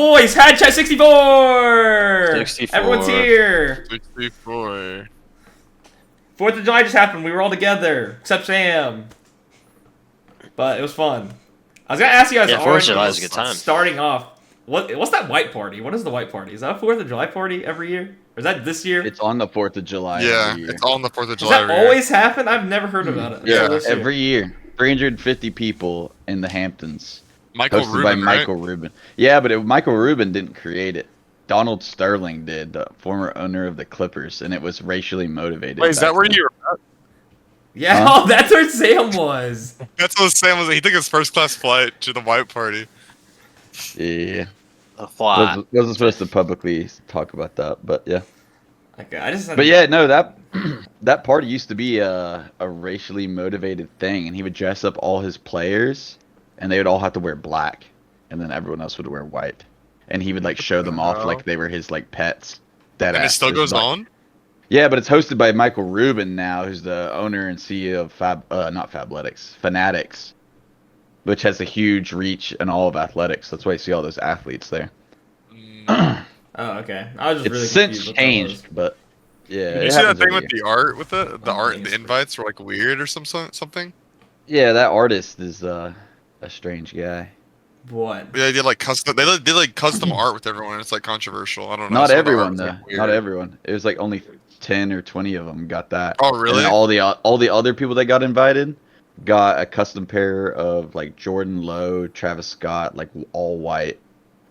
boys? Hadschat 64! 64. Everyone's here! 64. 4th of July just happened. We were all together, except Sam. But it was fun. I was gonna ask you guys. Yeah, 4th of July is a good time. Starting off, what's that white party? What is the white party? Is that a 4th of July party every year? Or is that this year? It's on the 4th of July. Yeah, every year. it's on the 4th of Does July. that always happen? I've never heard about it. Yeah, until this year. Every year. 350 people in the Hamptons. Michael Hosted Rubin, by right? Michael Rubin. Yeah, but Michael Rubin didn't create it. Donald Sterling did, the former owner of the Clippers, and it was racially motivated. Wait, is that where you were at? Yeah, Huh? oh, that's where Sam was. That's what Sam was. He took his first class flight to the white party. Yeah. A fly. Wasn't supposed to publicly talk about that, but yeah. Okay, I just. But yeah, no, that party used to be a racially motivated thing, and he would dress up all his players, and they would all have to wear black, and then everyone else would wear white, and he would like show them off like they were his like pets. And it still goes on? Yeah, but it's hosted by Michael Rubin now, who's the owner and CEO of not Fabletics, Fanatics, which has a huge reach in all of athletics. That's why you see all those athletes there. Oh, okay. I was just It's really since confused what that changed, was. but yeah. Did it you see that happens thing every with year. the art with it? The art and the thanks. invites were like weird or something? Yeah, that artist is a strange guy. What? Yeah, they did like custom. They did like custom art with everyone. It's like controversial. I don't know. Not some of the everyone art was, though. like, weird. Not everyone. It was like only 10 or 20 of them got that. Oh, really? And all the other people that got invited got a custom pair of like Jordan Lowe, Travis Scott, like all white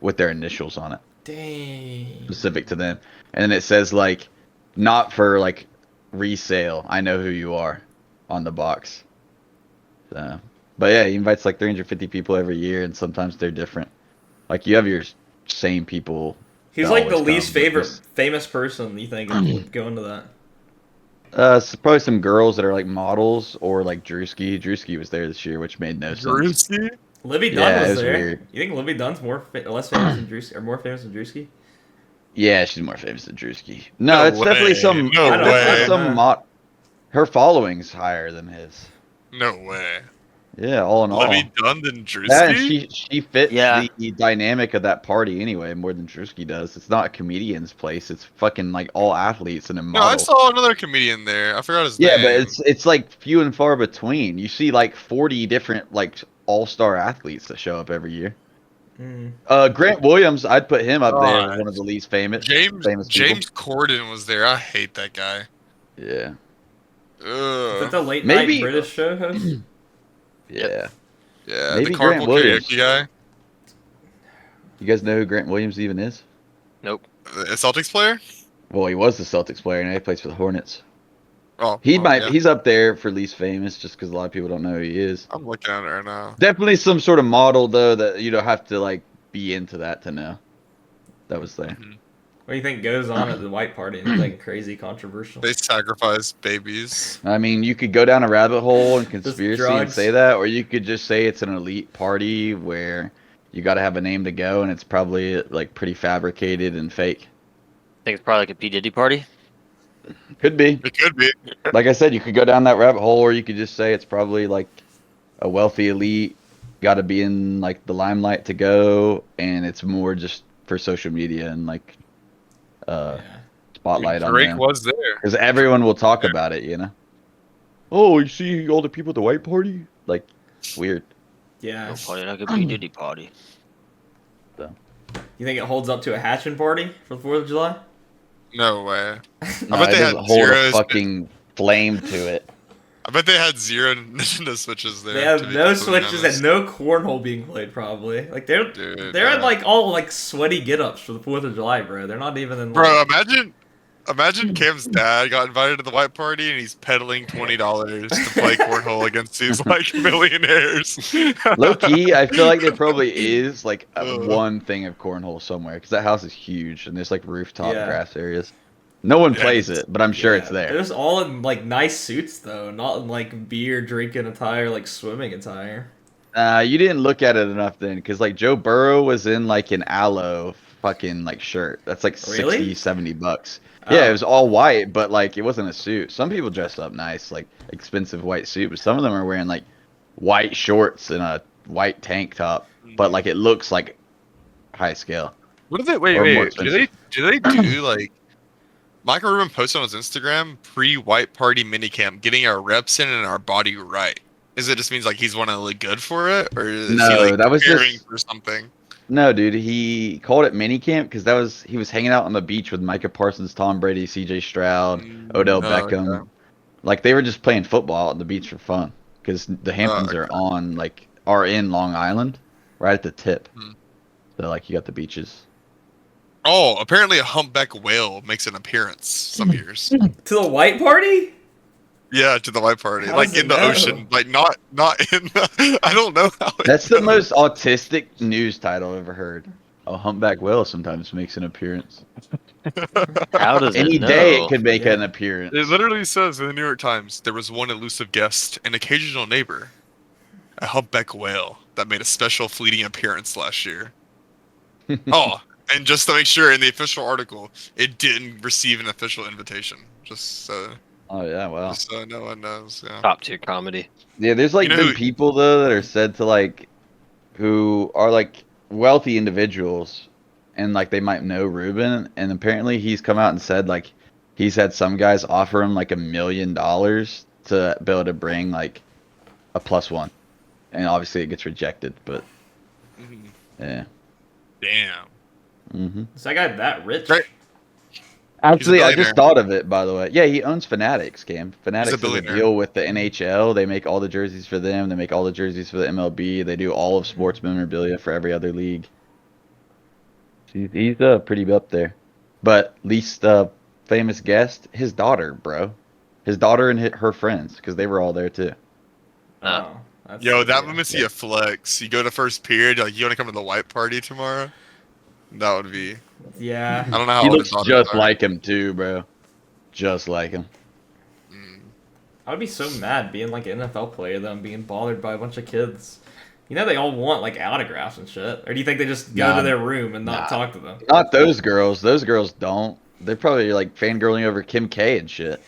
with their initials on it, Dang. specific to them. And then it says like not for like resale. I know who you are on the box. So, but yeah, he invites like 350 people every year, and sometimes they're different. Like you have your same people. He's that like the always least come, but favorite this- famous person you think would go into that. So probably some girls that are like models or like Drewski. Drewski was there this year, which made no sense. Drewski? Libby Dunn Yeah, it was was there. weird. You think Libby Dunn's less famous than Drewski, or more famous than Drewski? Yeah, she's more famous than Drewski. No, No it's definitely way. some. No I don't- way. Some her following's higher than his. No way. Yeah, all in all. Libby Dunn than Yeah, and Drewski? she fits Yeah. the dynamic of that party anyway more than Drewski does. It's not a comedian's place. It's fucking like all athletes and a No, I model. saw another comedian there. I forgot his Yeah, name. but it's like few and far between. You see like 40 different like all-star athletes that show up every year. Grant Williams, I'd put him up there as one of the least famous. James famous people. James Corden was there. I hate that guy. Yeah. Is that Ugh. the late Maybe- night British show host? Yeah. Yeah, Maybe the Grant carpool Williams. karaoke guy. You guys know who Grant Williams even is? Nope. A Celtics player? Well, he was the Celtics player, and now he plays for the Hornets. Oh, yeah. He's up there for least famous, just because a lot of people don't know who he is. I'm looking at it right now. Definitely some sort of model though that you don't have to like be into that to know. That was there. What do you think goes on at the white party? Anything crazy controversial? They sacrifice babies. I mean, you could go down a rabbit hole and conspiracy and drugs. say that, or you could just say it's an elite party where you got to have a name to go, and it's probably like pretty fabricated and fake. Think it's probably like a P Diddy party. Could be. It could be. Like I said, you could go down that rabbit hole, or you could just say it's probably like a wealthy elite, got to be in like the limelight to go, and it's more just for social media and like spotlight on Drake them. was there. Because everyone will talk about it, you know. Oh, you see all the people at the white party? Like, it's weird. Yeah. No party like a P Diddy party. You think it holds up to a hatching party for the 4th of July? No way. No, bet it they had doesn't hold a zeros. fucking flame to it. I bet they had zero Nintendo Switches there. They to have be no completely switches honest. and no cornhole being played. Probably like they're Dude, in like all like sweaty get-ups for the 4th of July, bro. They're not even in. Bro, Like, imagine Cam's dad got invited to the white party and he's peddling $20 to play cornhole against these like millionaires. Low key, I feel like there probably is like one thing of cornhole somewhere because that house is huge and there's like rooftop Yeah. grass areas. No one Yeah, plays it, but I'm sure yeah, it's there. They're just all in like nice suits though, not in like beer drinking attire, like swimming attire. You didn't look at it enough then, because like Joe Burrow was in like an aloe fucking like shirt. That's like Really? $60-$70. Oh. Yeah, it was all white, but like it wasn't a suit. Some people dressed up nice, like expensive white suit, but some of them are wearing like white shorts and a white tank top, but like it looks like high scale. What do they? Wait, Or more wait. expensive. Do they do like? Michael Rubin posted on his Instagram pre-White Party minicamp, getting our reps in and our body right. Is it just means like he's wanting to look good for it, or is he No, like that was preparing just for something? no, dude. He called it mini camp because he was hanging out on the beach with Micah Parsons, Tom Brady, C.J. Stroud, Odell Oh, Beckham. okay. Like they were just playing football on the beach for fun because the Oh, Hamptons okay. are in Long Island, right at the tip. Hmm. So like you got the beaches. Oh, apparently a humpback whale makes an appearance some years. To the white party? Yeah, to the White Party, How like does it in the know? ocean, like not in. The, I don't know how. That's It the knows. most autistic news title I've ever heard. A humpback whale sometimes makes an appearance. How does it Any day it know? could make Yeah. an appearance. It literally says in the New York Times there was one elusive guest, an occasional neighbor, a humpback whale that made a special fleeting appearance last year. Oh, and just to make sure, in the official article, it didn't receive an official invitation. Oh yeah, wow. Just so no one knows. Yeah. Top tier comedy. Yeah, there's like You know been who- people though that are said to like who are like wealthy individuals and like they might know Ruben and apparently he's come out and said like he's had some guys offer him like $1 million to be able to bring like a +1. And obviously it gets rejected, but Mhm. yeah. Damn. Is that guy that rich? Right. Actually, I billionaire. just thought of it, by the way. Yeah, he owns Fanatics, Cam. Fanatics has a billionaire. deal with the NHL. They make all the jerseys for them. They make all the jerseys for the MLB. They do all of sports memorabilia for every other league. He's pretty up there. But least famous guest, his daughter, bro. His daughter and her friends, because they were all there too. Oh, that's Yo, sick, that yeah. would be a flex. You go to first period, like you want to come to the White Party tomorrow? That would be. Yeah. I don't know how He old his looks daughters just are. like him too, bro. Just like him. Mm. I would be so mad being like an NFL player though and being bothered by a bunch of kids. You know they all want like autographs and shit. Or do you think they just go Nah. to their room and not Nah. talk to them? Not those girls. Those girls don't. They're probably like fangirling over Kim K and shit.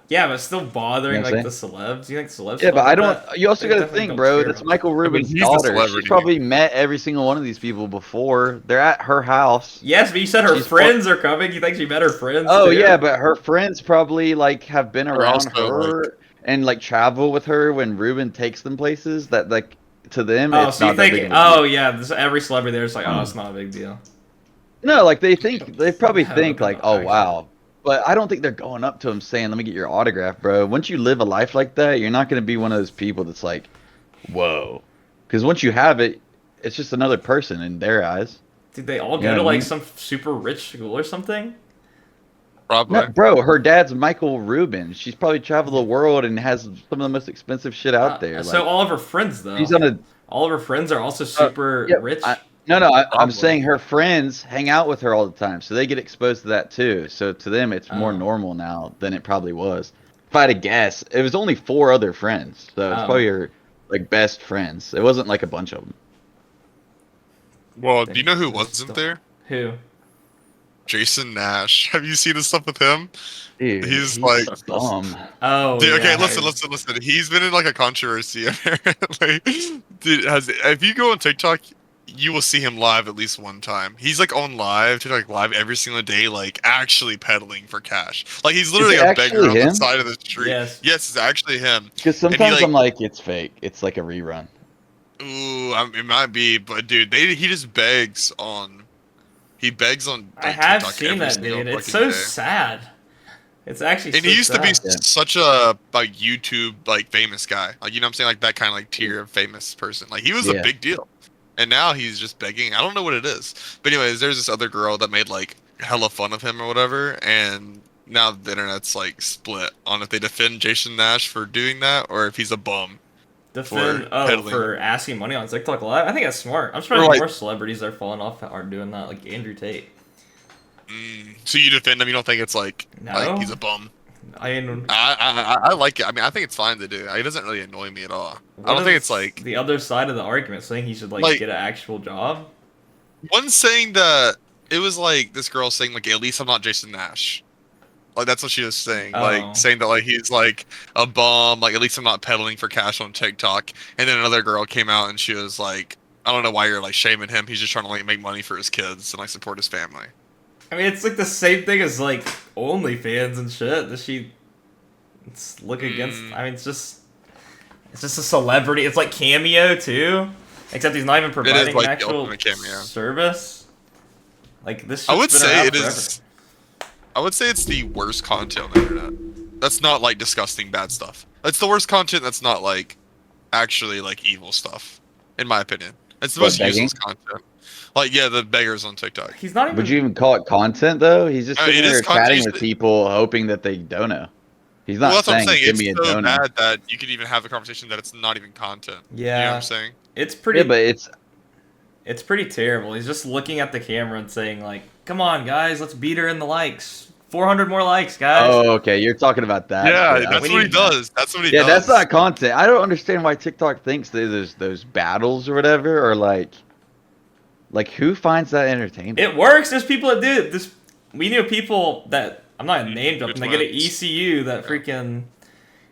Yeah, but still bothering You know what like I'm the celebs. You think celebs? Yeah, fuck but I with don't. that? You also They got to definitely think, don't bro. care That's about Michael Rubin's he's a daughter. She's celebrity. probably met every single one of these people before. They're at her house. Yes, but you said her She's friends are coming. You think she met her friends? Oh too? yeah, but her friends probably like have been Or around also, her and like travel with her when Ruben takes them places. That like to them, Oh, it's so you not that big think? of a deal. Oh yeah, every celebrity there's like, oh, it's not a big deal. No, like they probably No, think they're like, not, oh actually. wow. But I don't think they're going up to him saying, "Let me get your autograph, bro." Once you live a life like that, you're not going to be one of those people that's like, "Whoa," because once you have it, it's just another person in their eyes. Did they all You go know to what I like mean? some super rich school or something? Probably. No, bro, her dad's Michael Rubin. She's probably traveled the world and has some of the most expensive shit out there. So Like all of her friends though, she's on a all of her friends are also super yeah, rich. no, I'm Probably. saying her friends hang out with her all the time, so they get exposed to that too. So to them, it's more Oh. normal now than it probably was. If I had to guess, it was only 4 other friends, so it's Oh. probably her like best friends. It wasn't like a bunch of them. Well, do you know who wasn't there? Who? Jason Nash. Have you seen the stuff with him? Dude, He's like- dumb. Oh, Dude, okay, yeah. listen. He's been in like a controversy apparently. Dude, if you go on TikTok, you will see him live at least one time. He's like on TikTok live every single day, like actually peddling for cash. Like he's literally it a beggar actually on the him? side of the street. Yes. Yes, it's actually him. Because And he, sometimes like- I'm like, it's fake. It's like a rerun. Ooh, it might be, but dude, he just begs on. He begs on. I like, have TikTok seen every that, single dude. It's fucking so day. sad. It's actually. And so he used to be sad. Yeah. such a like YouTube like famous guy, like you know what I'm saying, like that kind of like tier of famous person. Like he was Yeah. a big deal, and now he's just begging. I don't know what it is, but anyways, there's this other girl that made like hella fun of him or whatever, and now the internet's like split on if they defend Jason Nash for doing that or if he's a bum. Defend for for peddling. asking money on TikTok Live. I think that's smart. I'm surprised Or, like- more celebrities that are falling off aren't doing that, like Andrew Tate. So you defend him? You don't think it's like No. he's a bum? I mean, I like it. I mean, I think it's fine to do. It doesn't really annoy me at all. I don't think it's like the other side of the argument, saying he should like get an actual job. one saying that it was like this girl saying like at least I'm not Jason Nash. Like that's what she was saying. Oh. Like saying that like he's like a bum, like at least I'm not peddling for cash on TikTok. And then another girl came out and she was like, I don't know why you're like shaming him. He's just trying to like make money for his kids and like support his family. I mean, it's like the same thing as like OnlyFans and shit. Does she look against? I mean, it's just a celebrity. It's like Cameo too, except he's not even providing like an the actual ultimate Cameo. service. Like this. I would shit's been say around it forever. is. I would say it's the worst content on the internet. That's not like disgusting bad stuff. It's the worst content that's not like actually like evil stuff, in my opinion. It's the most begging? useless content. Like yeah, the beggars on TikTok. He's not even. Would you even call it content though? He's just I mean, sitting it is there content, chatting he's- with people, hoping that they dono. He's not Well, that's what I'm saying, saying. "Give me a It's so dono." bad that you could even have the conversation that it's not even content. You know Yeah, what I'm saying? it's pretty. Yeah, but It's pretty terrible. He's just looking at the camera and saying like, "Come on, guys, let's beat her in the likes. 400 more likes, guys." oh, okay, you're talking about that. Yeah, bit. that's we what he need that. does. That's what he Yeah, does. that's not content. I don't understand why TikTok thinks that there's those battles or whatever, or like who finds that entertaining? It works. There's people that do it. This we knew people that I'm not gonna name dropping. They get an Which ones? ECU that freaking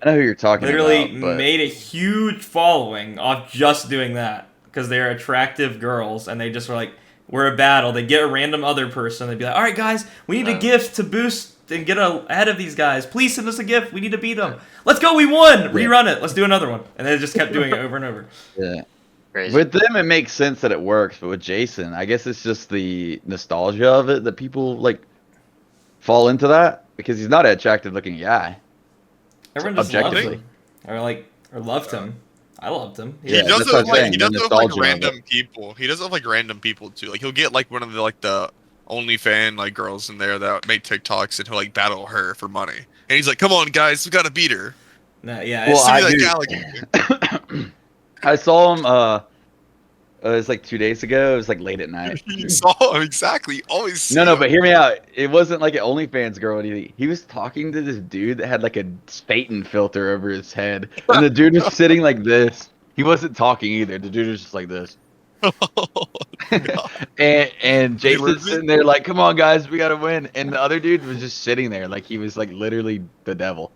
I know who you're talking literally about, but made a huge following off just doing that because they're attractive girls and they just were like, we're a battle. They get a random other person. They'd be like, all right, guys, we need a gift to boost and get ahead of these guys. Please send us a gift. We need to beat them. Let's go. We won. Rerun it. Let's do another one. And they just kept doing it over and over. yeah. Crazy. With them, it makes sense that it works, but with Jason, I guess it's just the nostalgia of it that people like fall into that because he's not an attractive-looking guy. Everyone just loved Objectively. him. Or loved him. I loved him. He Yeah, does that's it what with I'm like saying, he the does it with like nostalgia of random people. He does it with like random people too. Like he'll get like one of the like the OnlyFans like girls in there that make TikToks and he'll like battle her for money. And he's like, "Come on, guys, we gotta beat her." No, yeah. Well, Send me I that do. Gallagher. I saw him. It was like 2 days ago. It was like late at night. You saw him exactly. Always. See No, him. but hear me out. It wasn't like an OnlyFans girl. He was talking to this dude that had like a Satan filter over his head, and the dude was sitting like this. He wasn't talking either. The dude was just like this. and Jason's literally- sitting there like, "Come on, guys, we gotta win." And the other dude was just sitting there like he was like literally the devil.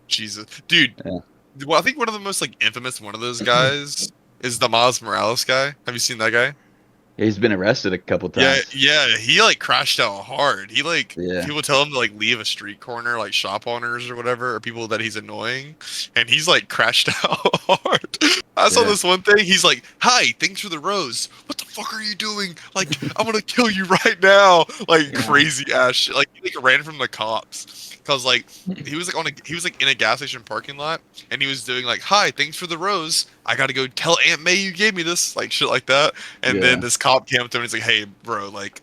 Jesus, dude. Yeah. Well, I think one of the most like infamous one of those guys is the Miles Morales guy. Have you seen that guy? He's been arrested a couple Yeah, times. yeah. He like crashed out hard. He like Yeah. people tell him to like leave a street corner, like shop owners or whatever, or people that he's annoying, and he's like crashed out hard. I saw Yeah. this one thing. He's like, "Hi, thanks for the rose. What the fuck are you doing? Like, I'm gonna kill you right now!" Like Yeah. crazy ass shit. Like he like ran from the cops because like he was like in a gas station parking lot, and he was doing like, "Hi, thanks for the rose. I gotta go tell Aunt May you gave me this," like shit like that. And then Yeah. this cop came up to him and he's like, "Hey, bro, like,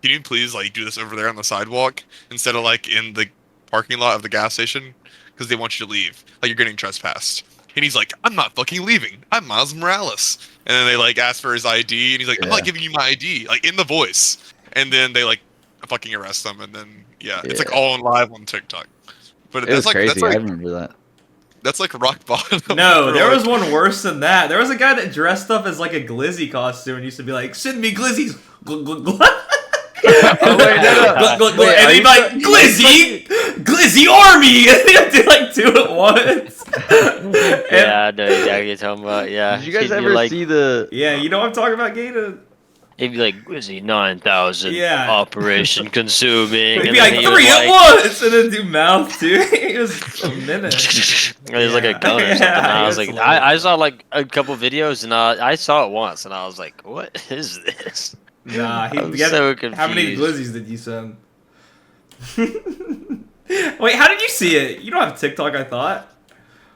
can you please like do this over there on the sidewalk instead of like in the parking lot of the gas station? Because they want you to leave. Like you're getting trespassed." And he's like, "I'm not fucking leaving. I'm Miles Morales." And then they like ask for his ID, and he's like, "I'm not Yeah. giving you my ID," like in the voice. And then they like fucking arrest him, and then it's like Yeah. all live on TikTok. But It was that's like crazy. that's like I remember that. that's like rock bottom. No, for, there like- was one worse than that. There was a guy that dressed up as like a glizzy costume and used to be like, "Send me glizzies." Glug, glug, glug. Oh, wait, no. Glug, glug, glug. Wait, And are he'd you be like, "Glizzy army!" And he'd do like two at once. Yeah, I know exactly what you're talking about. Yeah. Did you guys He'd be ever like, see the? Yeah, you know what I'm talking about, Gator? He'd be like, Glizzy 9000 Yeah. operation consuming. He'd and be then like, he was 3 at like- once! And then do mouth too. He was a minute. And he's like a Yeah. gun or something. Yeah, And I was it's like, hilarious. I saw like a couple videos and I saw it once and I was like, what is this? Nah, I'm he got. so How many confused. glizzies did you send? Wait, how did you see it? You don't have TikTok, I thought.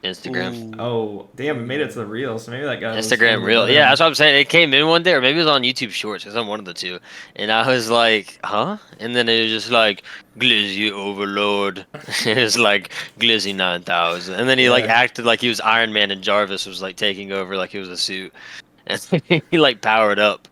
Instagram. Oh, damn, it made it to the reel, so maybe that guy was Instagram one of reel. the- Yeah, that's what I'm saying. It came in one day, or maybe it was on YouTube Shorts. It was on one of the two. And I was like, huh? And then it was just like, Glizzy Overlord. It was like, Glizzy 9000. And then he like Yeah. acted like he was Iron Man and Jarvis was like taking over like he was a suit. And he like powered up.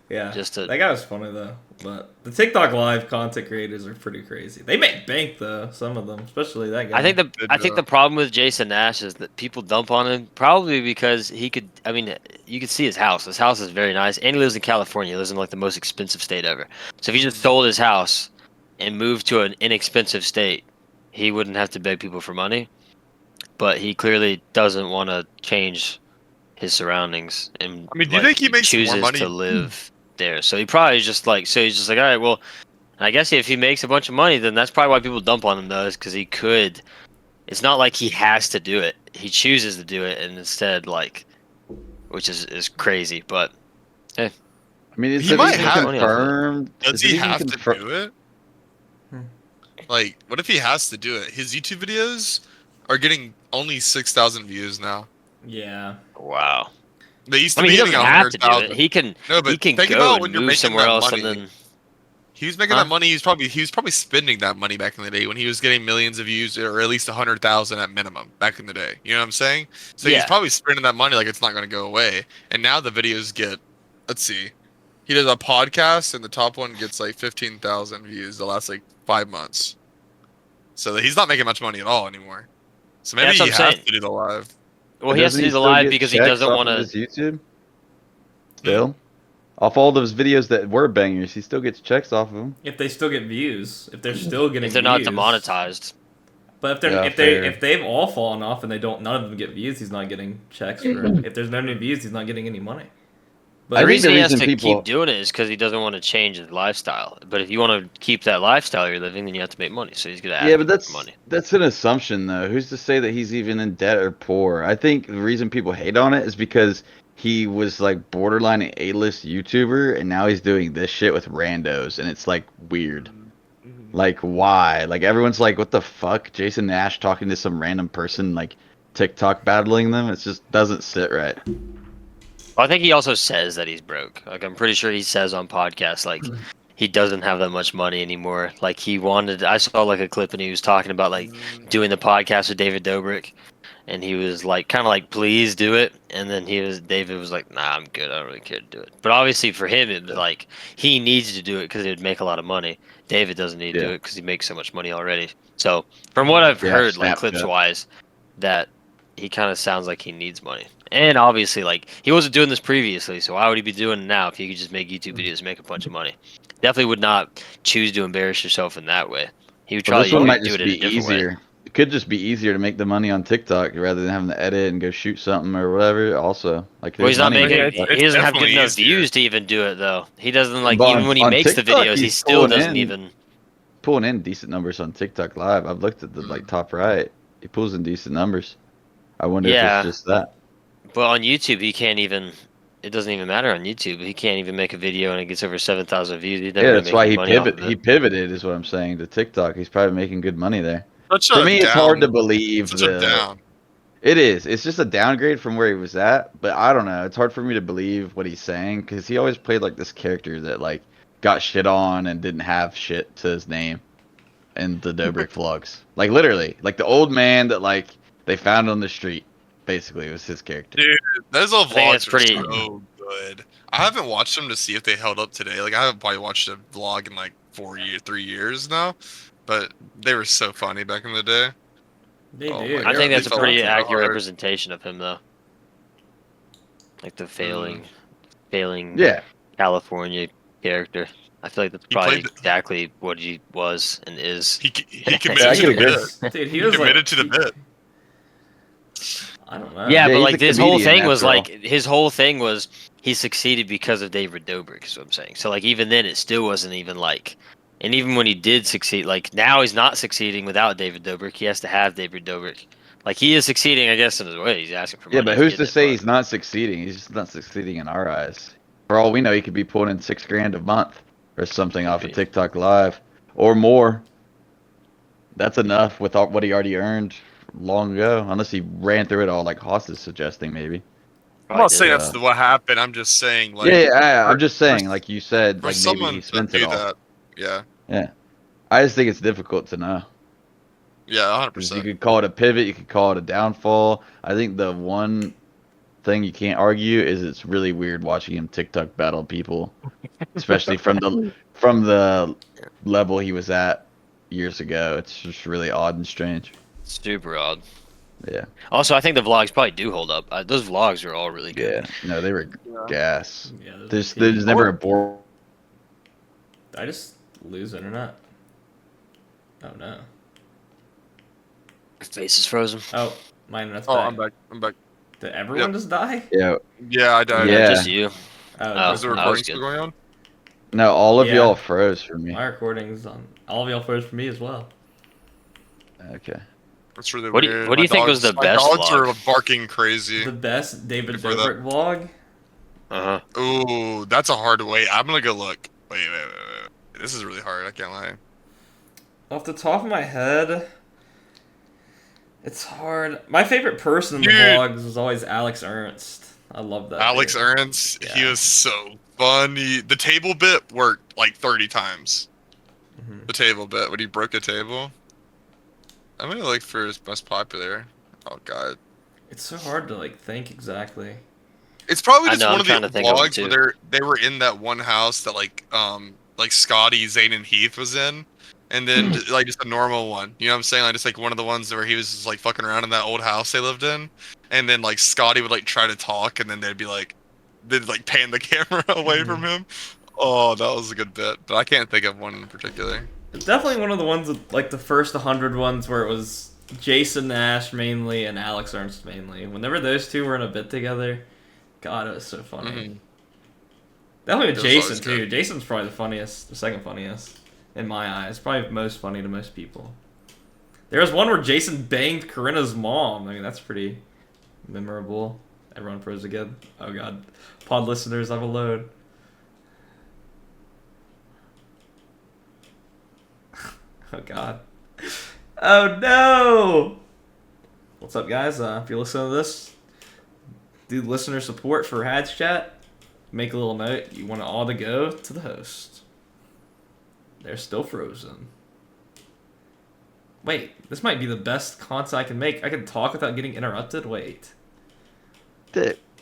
Yeah, Just to- that guy was funny though. But the TikTok live content creators are pretty crazy. They make bank though, some of them, especially that guy. I think Good the job. problem with Jason Nash is that people dump on him probably because he could. I mean, you could see his house. His house is very nice, and he lives in California. He lives in like the most expensive state ever. So if he just sold his house and moved to an inexpensive state, he wouldn't have to beg people for money. But he clearly doesn't want to change his surroundings, and I mean, do you think he makes more chooses money? to live there. So he probably just like, so he's just like, all right, well, I guess if he makes a bunch of money, then that's probably why people dump on him, though, is because he could. It's not like he has to do it; he chooses to do it, and instead, like, which is crazy. But hey, I mean, is He it might even have- confirmed? Does Is it he even have to confirmed? do it? Hmm. Like, what if he has to do it? His YouTube videos are getting only 6,000 views now. Yeah. wow. They used to I mean, be he hitting doesn't have to do it. 100,000. He can. No, but He can think go about and when you're move making somewhere that else, money. and then. He was making Huh? that money. He was probably spending that money back in the day when he was getting millions of views, or at least 100,000 at minimum back in the day. You know what I'm saying? So he's Yeah. probably spending that money like it's not going to go away. And now the videos get, let's see, he does a podcast and the top one gets like 15,000 views the last like 5 months. So he's not making much money at all anymore. So maybe That's what he I'm has saying. to do the live. Well, he has to Doesn't do the still live get because he checks doesn't off want of to. his YouTube? Still? Off all those videos that were bangers, he still gets checks off of them. If they still get views, if they're still getting If they're not views. demonetized. But if they're Yeah, if they fair. if they've all fallen off and they don't none of them get views, he's not getting checks for. If there's no new views, he's not getting any money. The But I think reason the he has reason to people- keep doing it is because he doesn't want to change his lifestyle. But if you want to keep that lifestyle you're living, then you have to make money. So he's gonna Yeah, but that's money. that's an assumption though. Who's to say that he's even in debt or poor? I think the reason people hate on it is because he was like borderline an A-list YouTuber, and now he's doing this shit with randos, and it's like weird. Like why? Like everyone's like, what the fuck? Jason Nash talking to some random person, like TikTok battling them. It just doesn't sit right. Well, I think he also says that he's broke. Like I'm pretty sure he says on podcasts like he doesn't have that much money anymore. Like he wanted. I saw like a clip and he was talking about like doing the podcast with David Dobrik, and he was like kind of like please do it, and then David was like nah I'm good I don't really care to do it. But obviously for him it was like he needs to do it because it would make a lot of money. David doesn't need to do Yeah. it because he makes so much money already. So from what I've Yeah, heard like Snapchat. clips wise, that he kind of sounds like he needs money. And obviously, like, he wasn't doing this previously, so why would he be doing it now if he could just make YouTube videos and make a bunch of money? Definitely would not choose to embarrass yourself in that way. He would Well, try this to one might do just it in a be different way. easier. It could just be easier to make the money on TikTok rather than having to edit and go shoot something or whatever. Also, like Well, he's there's not money on making. TikTok. He doesn't have good definitely enough easier. views to even do it, though. He doesn't like But even when he on makes the TikTok, videos, he he's still pulling doesn't in. even. Pulling in decent numbers on TikTok Live. I've looked at the like top right. He pulls in decent numbers. I wonder if Yeah. it's just that. But on YouTube, he can't even. It doesn't even matter on YouTube. He can't even make a video and it gets over 7,000 views. He's never Yeah, gonna that's make why any he money off of He it. pivoted is what I'm saying to TikTok. He's probably making good money there. Such For a me, it's down, hard to believe such a down. It is. It's just a downgrade from where he was at, but I don't know. It's hard for me to believe what he's saying because he always played like this character that like got shit on and didn't have shit to his name in the Dobrik vlogs. Like literally, like the old man that like they found on the street. Basically, was his character. Dude, those old think that's vlogs pretty- are so good. I haven't watched them to see if they held up today. Like I haven't probably watched a vlog in like 3 years now, but they were so funny back in the day. they Oh do. my I God, think they that's a fell pretty off accurate hard. representation of him, though. Like the failing Yeah, California character. I feel like that's He probably played the- exactly what he was and is. He Yeah, committed I to can the agree. bit. Dude, he He was committed like, to the bit. I don't know. Yeah, Yeah, but he's like a this whole comedian thing was after all. like his whole thing was he succeeded because of David Dobrik. Is what I'm saying. So like even then, it still wasn't even like, and even when he did succeed, like now he's not succeeding without David Dobrik. He has to have David Dobrik. Like he is succeeding, I guess, in his way. He's asking for money. yeah, but he's who's to getting it, say but- he's not succeeding? He's just not succeeding in our eyes. For all we know, he could be pulling in $6,000 a month or something off of Maybe. TikTok Live or more. That's enough with all, what he already earned long ago, unless he ran through it all like Haas is suggesting, maybe. I'm Probably not saying did. that's what happened. I'm just saying like I'm for- just saying, like you said, for like maybe someone he to spent it do all. that. Yeah. Yeah, I just think it's difficult to know. Yeah, 'Cause you 100%. could call it a pivot, you could call it a downfall. I think the one thing you can't argue is it's really weird watching him TikTok battle people, especially from the level he was at years ago. It's just really odd and strange. Super odd. Yeah, Also, I think the vlogs probably do hold up. Those vlogs are all really good. yeah. No, they were gas. Yeah, There's never a bore. I just lose internet. Oh no. Face is frozen. Oh, my internet's Oh, back. I'm back. I'm back. Did everyone just die? Yeah. Yeah, I died. Yeah. Just you. Oh, Is the I was recording still good. going on? No, all of Yeah. y'all froze for me. my recording's on. All of y'all froze for me as well. Okay. That's really What do you- weird. what do you My think was dogs- the best My dogs vlog? are barking crazy. The best David Before that. Dobrik vlog. Uh-huh. Ooh, that's a hard way. I'm gonna go look. Wait. This is really hard. I can't lie. Off the top of my head, it's hard. My favorite person in the Dude. vlogs was always Alex Ernst. I love that. Alex dude. Ernst, he Yeah. was so funny. The table bit worked like 30 times. Mhm. The table bit when he broke a table. I'm gonna look for his most popular. Oh god, It's so hard to like think exactly. it's probably I just know, one I'm of trying the to think of it vlogs where too. they were in that one house that like Scotty, Zane, and Heath was in, and then like just a normal one. You know what I'm saying? Like just like one of the ones where he was just like fucking around in that old house they lived in, and then like Scotty would like try to talk, and then they'd like pan the camera away from him. Oh, that was a good bit, but I can't think of one in particular. It's definitely one of the ones with, like the first 100 ones where it was Jason Nash mainly and Alex Ernst mainly. Whenever those two were in a bit together, God, it was so funny. Mhm. Definitely It with was Jason always too. good. Jason's probably the funniest, the second funniest in my eyes. Probably most funny to most people. There was one where Jason banged Corinna's mom. I mean, that's pretty memorable. Everyone froze again. Oh God, pod listeners, I'm alone. Oh God. Oh no! What's up, guys? If you're listening to this, do listener support for Hadschat. Make a little note. You want it all to go to the host. They're still frozen. Wait, this might be the best content I can make. I can talk without getting interrupted. Wait.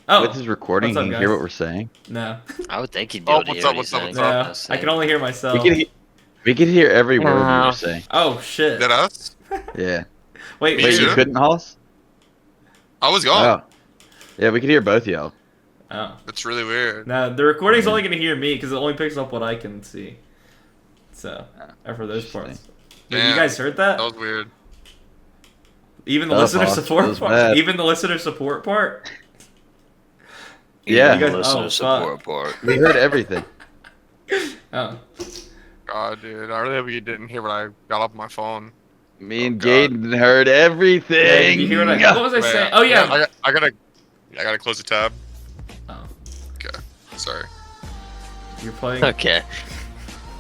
Oh, With his recording, what's up, he can hear guys? what we're saying. No, I would think he'd be Oh, able to what's hear up, what he's what's up, saying. what's up? no. That's I can saying. only hear myself. We could hear every word you No. were saying. Oh shit. That us? Yeah. Wait, Me Wait, too? you couldn't, Hollis? I was gone. Oh. Yeah, we could hear both y'all. Oh. That's really weird. No, the recording's only gonna hear me because it only picks up what I can see. So, Oh, for those interesting. parts. Wait, you Damn. guys heard that? That was weird. Even the Tough, listener Hoss. support Feels part. bad. Even the listener support part. Yeah. You guys- Listener oh, support part. We heard everything. Oh. God, dude, I really hope you didn't hear what I got off my phone. Me and Oh, God. Jaden heard everything. Yeah, did you hear what I? What was I Wait, saying? Oh yeah. I gotta close the tab. Oh, Sorry. you're playing. Okay.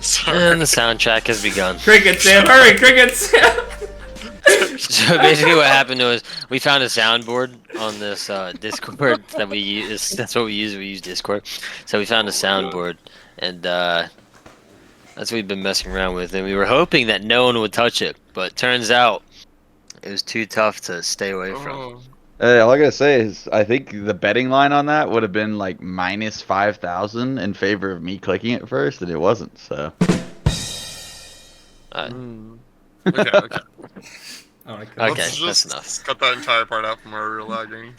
Sorry. And the soundtrack has begun. Cricket Sam, hurry, Cricket Sam. So basically, what happened was we found a soundboard on this Discord that we use. That's what we use. We use Discord. So we found a soundboard, and that's what we've been messing around with. And we were hoping that no one would touch it, but turns out it was too tough to stay away from. Oh. All I gotta say is, I think the betting line on that would have been like minus 5,000 in favor of me clicking it first, and it wasn't. So. Okay. Oh my Okay, God. Let's that's just enough. cut that entire part out from where we were lagging.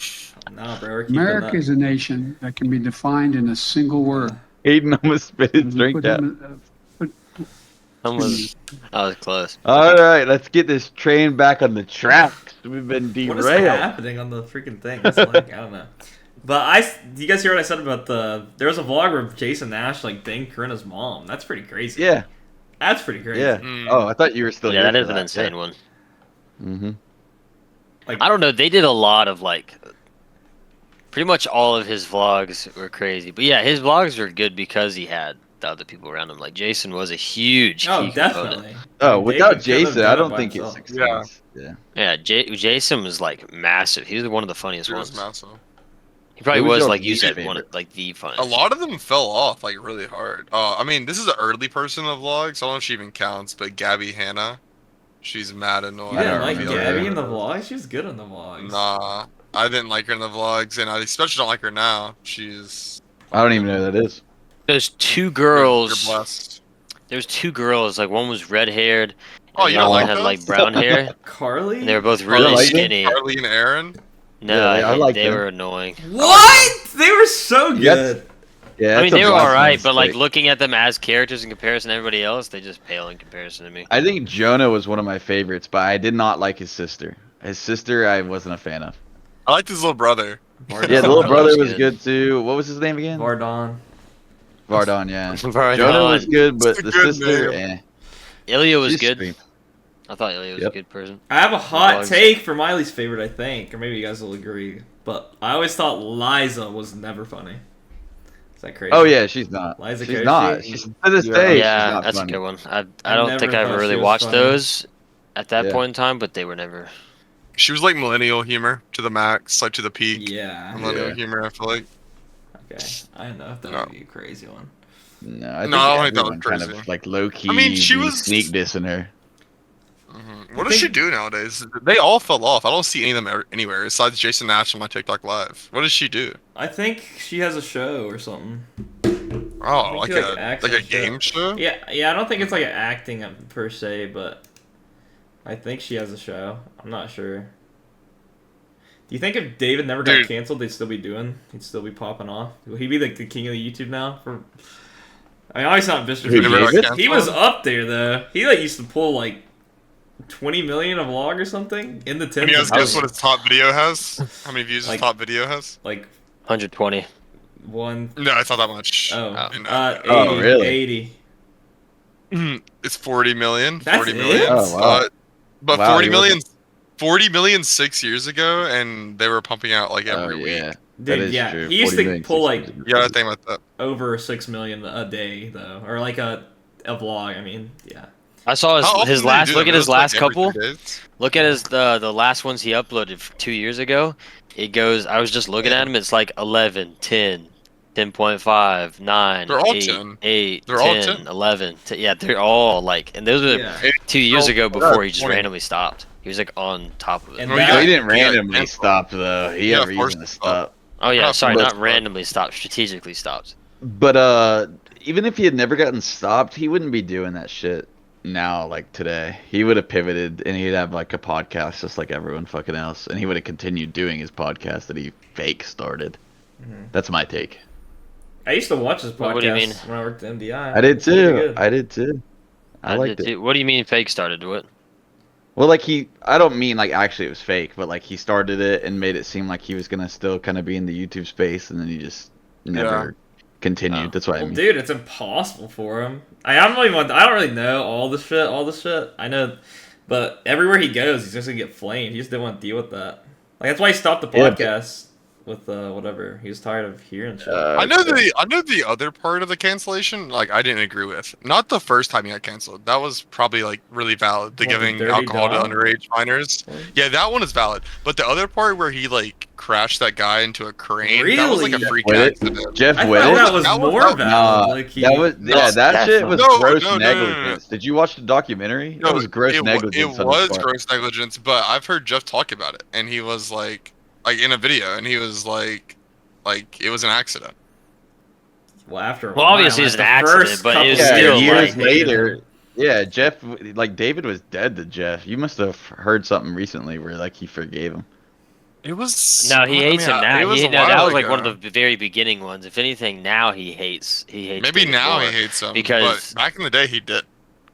Nah, bro, we're keeping America that. is a nation that can be defined in a single word. Aiden almost spit his drink Put out. him, I was close. All right, let's get this train back on the tracks. We've been What is derailed. happening on the freaking thing? It's like, I don't know. But do you guys hear what I said about there was a vlog where Jason Nash like banged Corinna's mom. That's pretty crazy. Yeah, That's pretty crazy. yeah. Mm. Oh, I thought you were still Yeah, here that for is an insane one. Mm-hmm. Like, I don't know. They did a lot of like. Pretty much all of his vlogs were crazy, but yeah, his vlogs were good because he had the other people around him. Like Jason was a huge oh, key component. definitely. Oh, I mean, without David couldn't have Jason, done I it don't by think it himself. succeeds. Yeah. Yeah, Jason was like massive. He was one of the funniest Dude, it's ones. massive. He probably Who was was, your like you least said, favorite? like the funniest. A lot of them fell off like really hard. I mean, this is an early person of vlogs. I don't know if she even counts, but Gabby Hanna, she's mad annoying. You I didn't don't like remember Gabby her. in the vlog? She was good in the vlogs. Nah, I didn't like her in the vlogs, and I especially don't like her now. She's. I don't even know who that is. There's two You're girls. blessed. There's two girls. Like one was red haired. Oh, you the don't other like one had those? like brown hair. Carly? And they were both don't really like them? skinny. Carly and Aaron. No, Yeah, I like they them. were annoying. What? They were so You good. Yeah, I mean, that's a they were blasphemous alright, but like mistake. looking at them as characters in comparison to everybody else, they just pale in comparison to me. I think Jonah was one of my favorites, but I did not like his sister. His sister, I wasn't a fan of. I liked his little brother. Yeah, the little brother was good too. What was his name again? Vardon. Vardon, yeah. Vardon. Jonah was good, but It's a the good sister, name. Ilya was She's good. scream. I thought Ilya was Yep. a good person. I have a hot Vlogs. take for Miley's favorite, I think, or maybe you guys will agree. But I always thought Liza was never funny. Is that crazy? Oh yeah, she's not. Liza She's Koshy? not. She's to this You're day. right. She's Yeah, not that's funny. a good one. I I don't never think I thought ever she really was watched funny. those at that Yeah. point in time, but they were never. She was like millennial humor to the max, like to the peak. Yeah. Millennial Yeah. humor, I feel like. Okay. I don't know if that No. would be a crazy one. No, I think No, I don't think that was everyone kind crazy. of like low key. I mean, she was- sneak dissing her. What does she do nowadays? They all fell off. I don't see any of them anywhere besides Jason Nash on my TikTok live. What does she do? I think she has a show or something. Oh, think like she, like, acts a on show. game show? Yeah, I don't think it's like an acting per se, but I think she has a show. I'm not sure. Do you think if David never got Dude. canceled, he'd still be popping off? Will he be like the king of the YouTube now? I mean, obviously not Mr. Who, Never got David? He was canceled? up there though. He like used to pull like 20 million a vlog or something in the Can tens. you guys of guess what thousands. his top video has? How many views Like- his top video has? Like 120. one. No, it's not that much. Oh, And, 80, Oh, really? 80. It's 40 million. That's 40 it? million. Oh, wow. But Wow, 40 he million. 40 million 6 years ago, and they were pumping out like Oh every week. yeah, that Dude, is yeah, true. he used 40 to million, pull 60 like You gotta think about that. over 6 million a day though, or like a vlog. I mean, yeah. I saw How often his do they last. do Look that? at his It's like last every couple. 3 days? Look at his the last ones he uploaded 2 years ago. It goes. I was just looking at him. It's like 11, 10, 10.5, 9, They're all 8, 10. 8, They're all 10, 10. 11. Yeah, they're all like, and those were Yeah. 2 years Oh, ago yeah, before he just 20. randomly stopped. He was like on top of it. And Well, that- you Well, he got- didn't you got randomly canceled. stop though. He Yeah, had a of course reason to he stopped. stop. Oh yeah, Yeah, sorry, but- not randomly stopped, strategically stopped. But even if he had never gotten stopped, he wouldn't be doing that shit now, like today. He would have pivoted and he'd have like a podcast just like everyone fucking else, and he would have continued doing his podcast that he fake started. That's my take. I used to watch his podcast What do you mean? when I worked at MDI. I did It's pretty too. good. I did too. I liked did it. too. What do you mean fake started? What? Well, like I don't mean like actually it was fake, but like he started it and made it seem like he was gonna still kind of be in the YouTube space, and then he just never continued. Oh. That's what I Well, mean. dude, it's impossible for him. I don't really know all this shit. I know, but everywhere he goes, he's just gonna get flamed. He just didn't want to deal with that. Like that's why he stopped the Yeah, podcast with whatever. He was tired of hearing shit. I know the other part of the cancellation. Like I didn't agree with. Not the first time he got canceled. That was probably like really valid. The What, the giving dirty alcohol dog? to underage minors. Yeah, that one is valid. But the other part where he like crashed that guy into a crane, that was like a Really? freak Jeff accident. Jeff I Witt. thought that was That was- more that- valid. Nah, Like he, that was No, that shit was No, gross no, no, no, negligence. Did you watch the documentary? No, it was gross it, negligence. It on his was part. gross negligence, but I've heard Jeff talk about it, and he was like in a video, and he was like it was an accident. well, after a Well, while, obviously it's like, an the accident, first but it couple was Yeah, still, years, years like, later. Yeah, Jeff, like David was dead to Jeff. You must have heard something recently where like he forgave him. It was No, he hates him now. It was a No, that while was like one ago. of the very beginning ones. If anything, now he hates. Maybe Maybe now more. he hates him, because- but back in the day he did.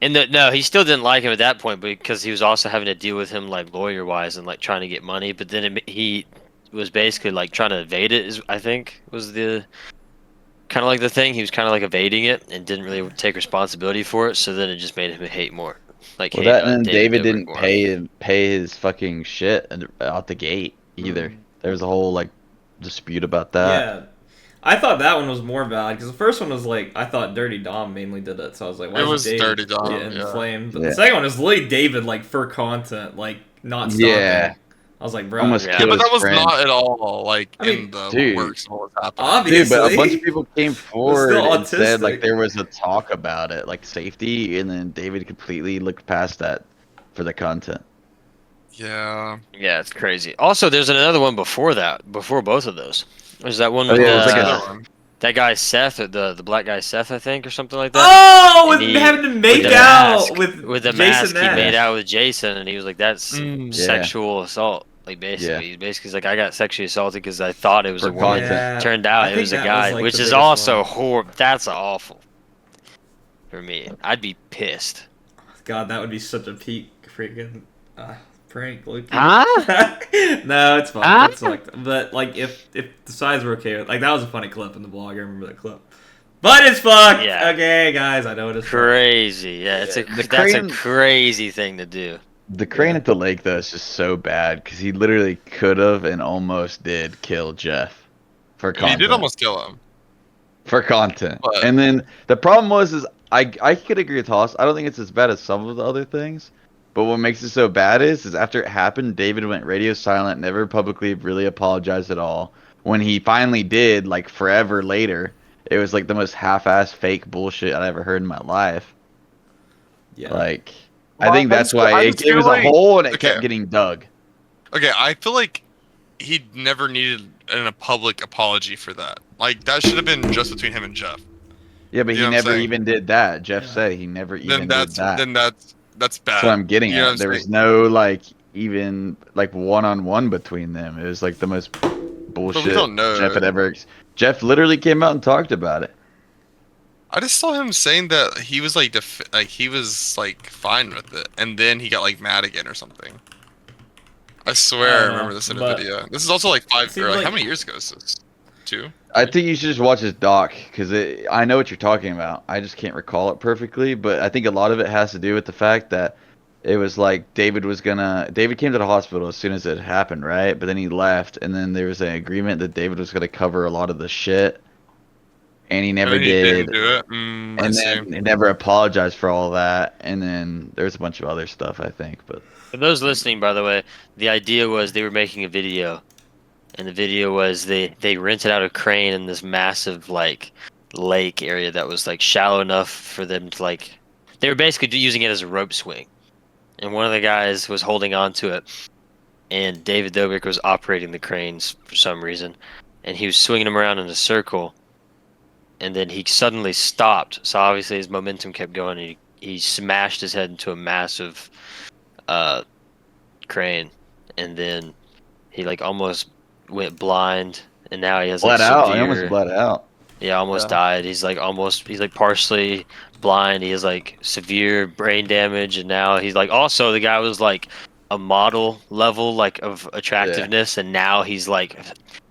No, he still didn't like him at that point because he was also having to deal with him like lawyer wise and like trying to get money. But then he was basically like trying to evade it. I think was the kind of like the thing. He was kind of like evading it and didn't really take responsibility for it. So then it just made him hate more. Like Well, hate, that and then David Dobrik didn't more. pay his fucking shit out the gate either. There was a whole like dispute about that. Yeah, I thought that one was more valid because the first one was like I thought Dirty Dom mainly did it, so I was like, why It is was David Dirty Dom, getting yeah. flamed? But Yeah. the second one is literally David like for content, like not stopping. Yeah. I was like, bro, Almost Yeah. Yeah, but his that was friend. not at all like I mean, in the dude, works of what was happening. obvious. Dude, but a bunch Obviously. of people came forward still and said like autistic. there was a talk about it, like safety, and then David completely looked past that for the content. Yeah. Yeah, it's crazy. Also, there's another one before that, before both of those. There's that one Oh, with yeah, it was like Another a- one. that guy Seth, the black guy Seth, I think, or something like that. Oh, with And he- having to make with the out mask, with the Jason mask, Nash. he made out with Jason, and he was like, "That's Mm. Yeah. sexual assault." Like basically, Yeah. he's basically like, "I got sexually assaulted because I thought it was For a woman." content. Yeah. Turned out I it think was a that guy, like, which the is biggest also one. horrible. That's awful for me. I'd be pissed. God, that would be such a peak freaking. prank, Loki. Huh? No, it's fine. Huh? It's like, but like, if the sides were okay, like that was a funny clip in the blog. I remember that clip. But it's fucked. Yeah. Okay, guys, I know it is fucked. Crazy. Yeah, The that's crane- a crazy thing to do. The crane Yeah. at the lake though is just so bad because he literally could have and almost did kill Jeff for I mean, he content. did almost kill him. For content. But- And then the problem is I could agree with Haas. I don't think it's as bad as some of the other things. But what makes it so bad is after it happened, David went radio silent, never publicly really apologized at all. When he finally did, like forever later, it was like the most half-assed fake bullshit I'd ever heard in my life. Yeah. Like, Well, I think that's why it was a hole and it kept getting dug. Okay, I feel like he never needed a public apology for that. Like, that should have been just between him and Jeff. Yeah, but You he know what I'm never saying? even did that. Jeff Yeah. said he never even did that. Then that's bad. That's what I'm getting You know what at. I'm There was saying? no like even like one-on-one between them. It was like the most bullshit don't know. Jeff had ever. Jeff literally came out and talked about it. I just saw him saying that he was like he was like fine with it, and then he got like mad again or something. I swear I don't know, remember this in a but- video. This is also like five Seems or like, like- how many years ago is this? 2? I think you should just watch his doc because I know what you're talking about. I just can't recall it perfectly, but I think a lot of it has to do with the fact that it was like David came to the hospital as soon as it happened, right? But then he left, and then there was an agreement that David was gonna cover a lot of the shit, and he never And then he did. didn't do it. I And see. then he never apologized for all that, and then there's a bunch of other stuff I think, but For those listening, by the way, the idea was they were making a video, and the video was they rented out a crane in this massive like lake area that was like shallow enough for them to like. They were basically using it as a rope swing, and one of the guys was holding on to it, and David Dobrik was operating the cranes for some reason, and he was swinging them around in a circle, and then he suddenly stopped. So obviously his momentum kept going, and he smashed his head into a massive crane, and then he like almost went blind, and now he has like bled out. He severe, almost bled out. yeah, almost Yeah. died. He's like partially blind. He has like severe brain damage, and now he's like also the guy was like a model level like of attractiveness, and now he's like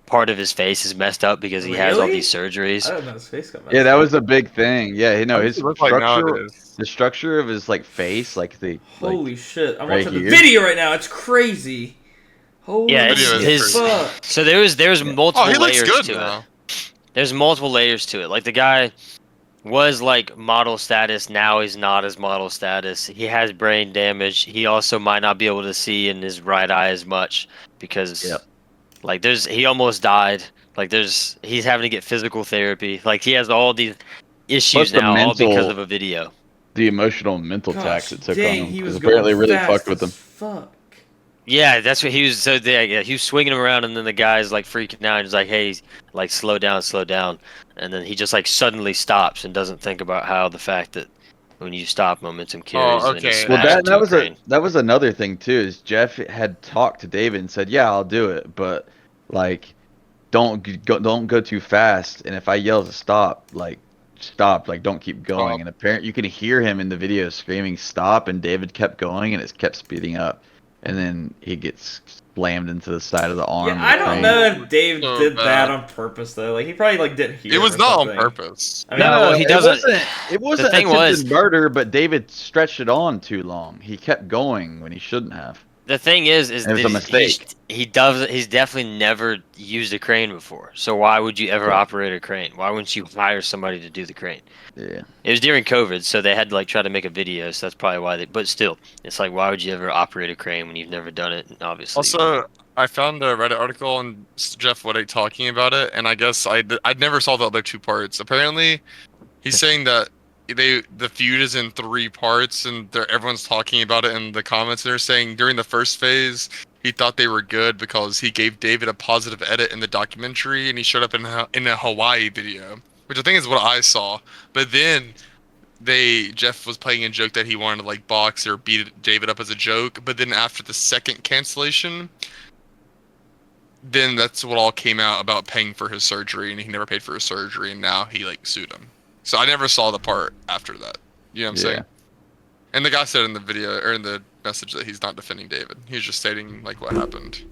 part of his face is messed up because he has all Really? these surgeries. I don't know his face got messed Yeah, that up. was a big thing. Yeah, What his does he look like structure, nowadays? the structure of his like face, like the Holy shit! I'm right watching the here. video right now. It's crazy. Holy Yeah, it's Video is his. crazy. fuck. So there's multiple Oh, he looks layers good to it. now. There's multiple layers to it. Like the guy was like model status. Now he's not as model status. He has brain damage. He also might not be able to see in his right eye as much because, Yep. like, he almost died. Like, he's having to get physical therapy. Like, he has all these issues Plus the now, all because mental- of a video. the emotional and mental Gosh, tax it took dang, on him. he 'Cause was apparently going really fast fucked with as him. Fuck. Yeah, that's what he was. So yeah, he was swinging him around, and then the guy's like freaking out. He's like, "Hey, like slow down," and then he just like suddenly stops and doesn't think about how the fact that when you stop, momentum carries. And then he okay. Well, smashed into a crane. that was another thing too. Is Jeff had talked to David and said, "Yeah, I'll do it, but like, don't go too fast. And if I yell to stop, like, stop, like, don't keep going." Stop. And apparently, you can hear him in the video screaming, "Stop!" And David kept going, and it kept speeding up. And then he gets slammed into the side of the arm. Yeah, of I the don't crane. know if Dave So did that bad. on purpose though. Like he probably like didn't hear. It was or not on something. purpose. I mean, No, well, he it doesn't- It wasn't thing attempted was- murder, but David stretched it on too long. He kept going when he shouldn't have. The thing is It was that a mistake. he's definitely never used a crane before. So why would you ever Yeah. operate a crane? Why wouldn't you hire somebody to do the crane? Yeah. It was during COVID, so they had to like try to make a video. So that's probably why they. But still, it's like, why would you ever operate a crane when you've never done it? And obviously, Also, I found a Reddit article on Jeff Woodake talking about it, and I guess I never saw the other 2 parts. Apparently, he's saying that the feud is in 3 parts, and everyone's talking about it in the comments. They're saying during the first phase, he thought they were good because he gave David a positive edit in the documentary, and he showed up in a Hawaii video, which I think is what I saw. But then Jeff was playing a joke that he wanted to like box or beat David up as a joke. But then after the second cancellation, then that's what all came out about paying for his surgery, and he never paid for his surgery, and now he like sued him. So I never saw the part after that. You know what I'm saying? And the guy said in the video or in the message that he's not defending David. He's just stating like what happened.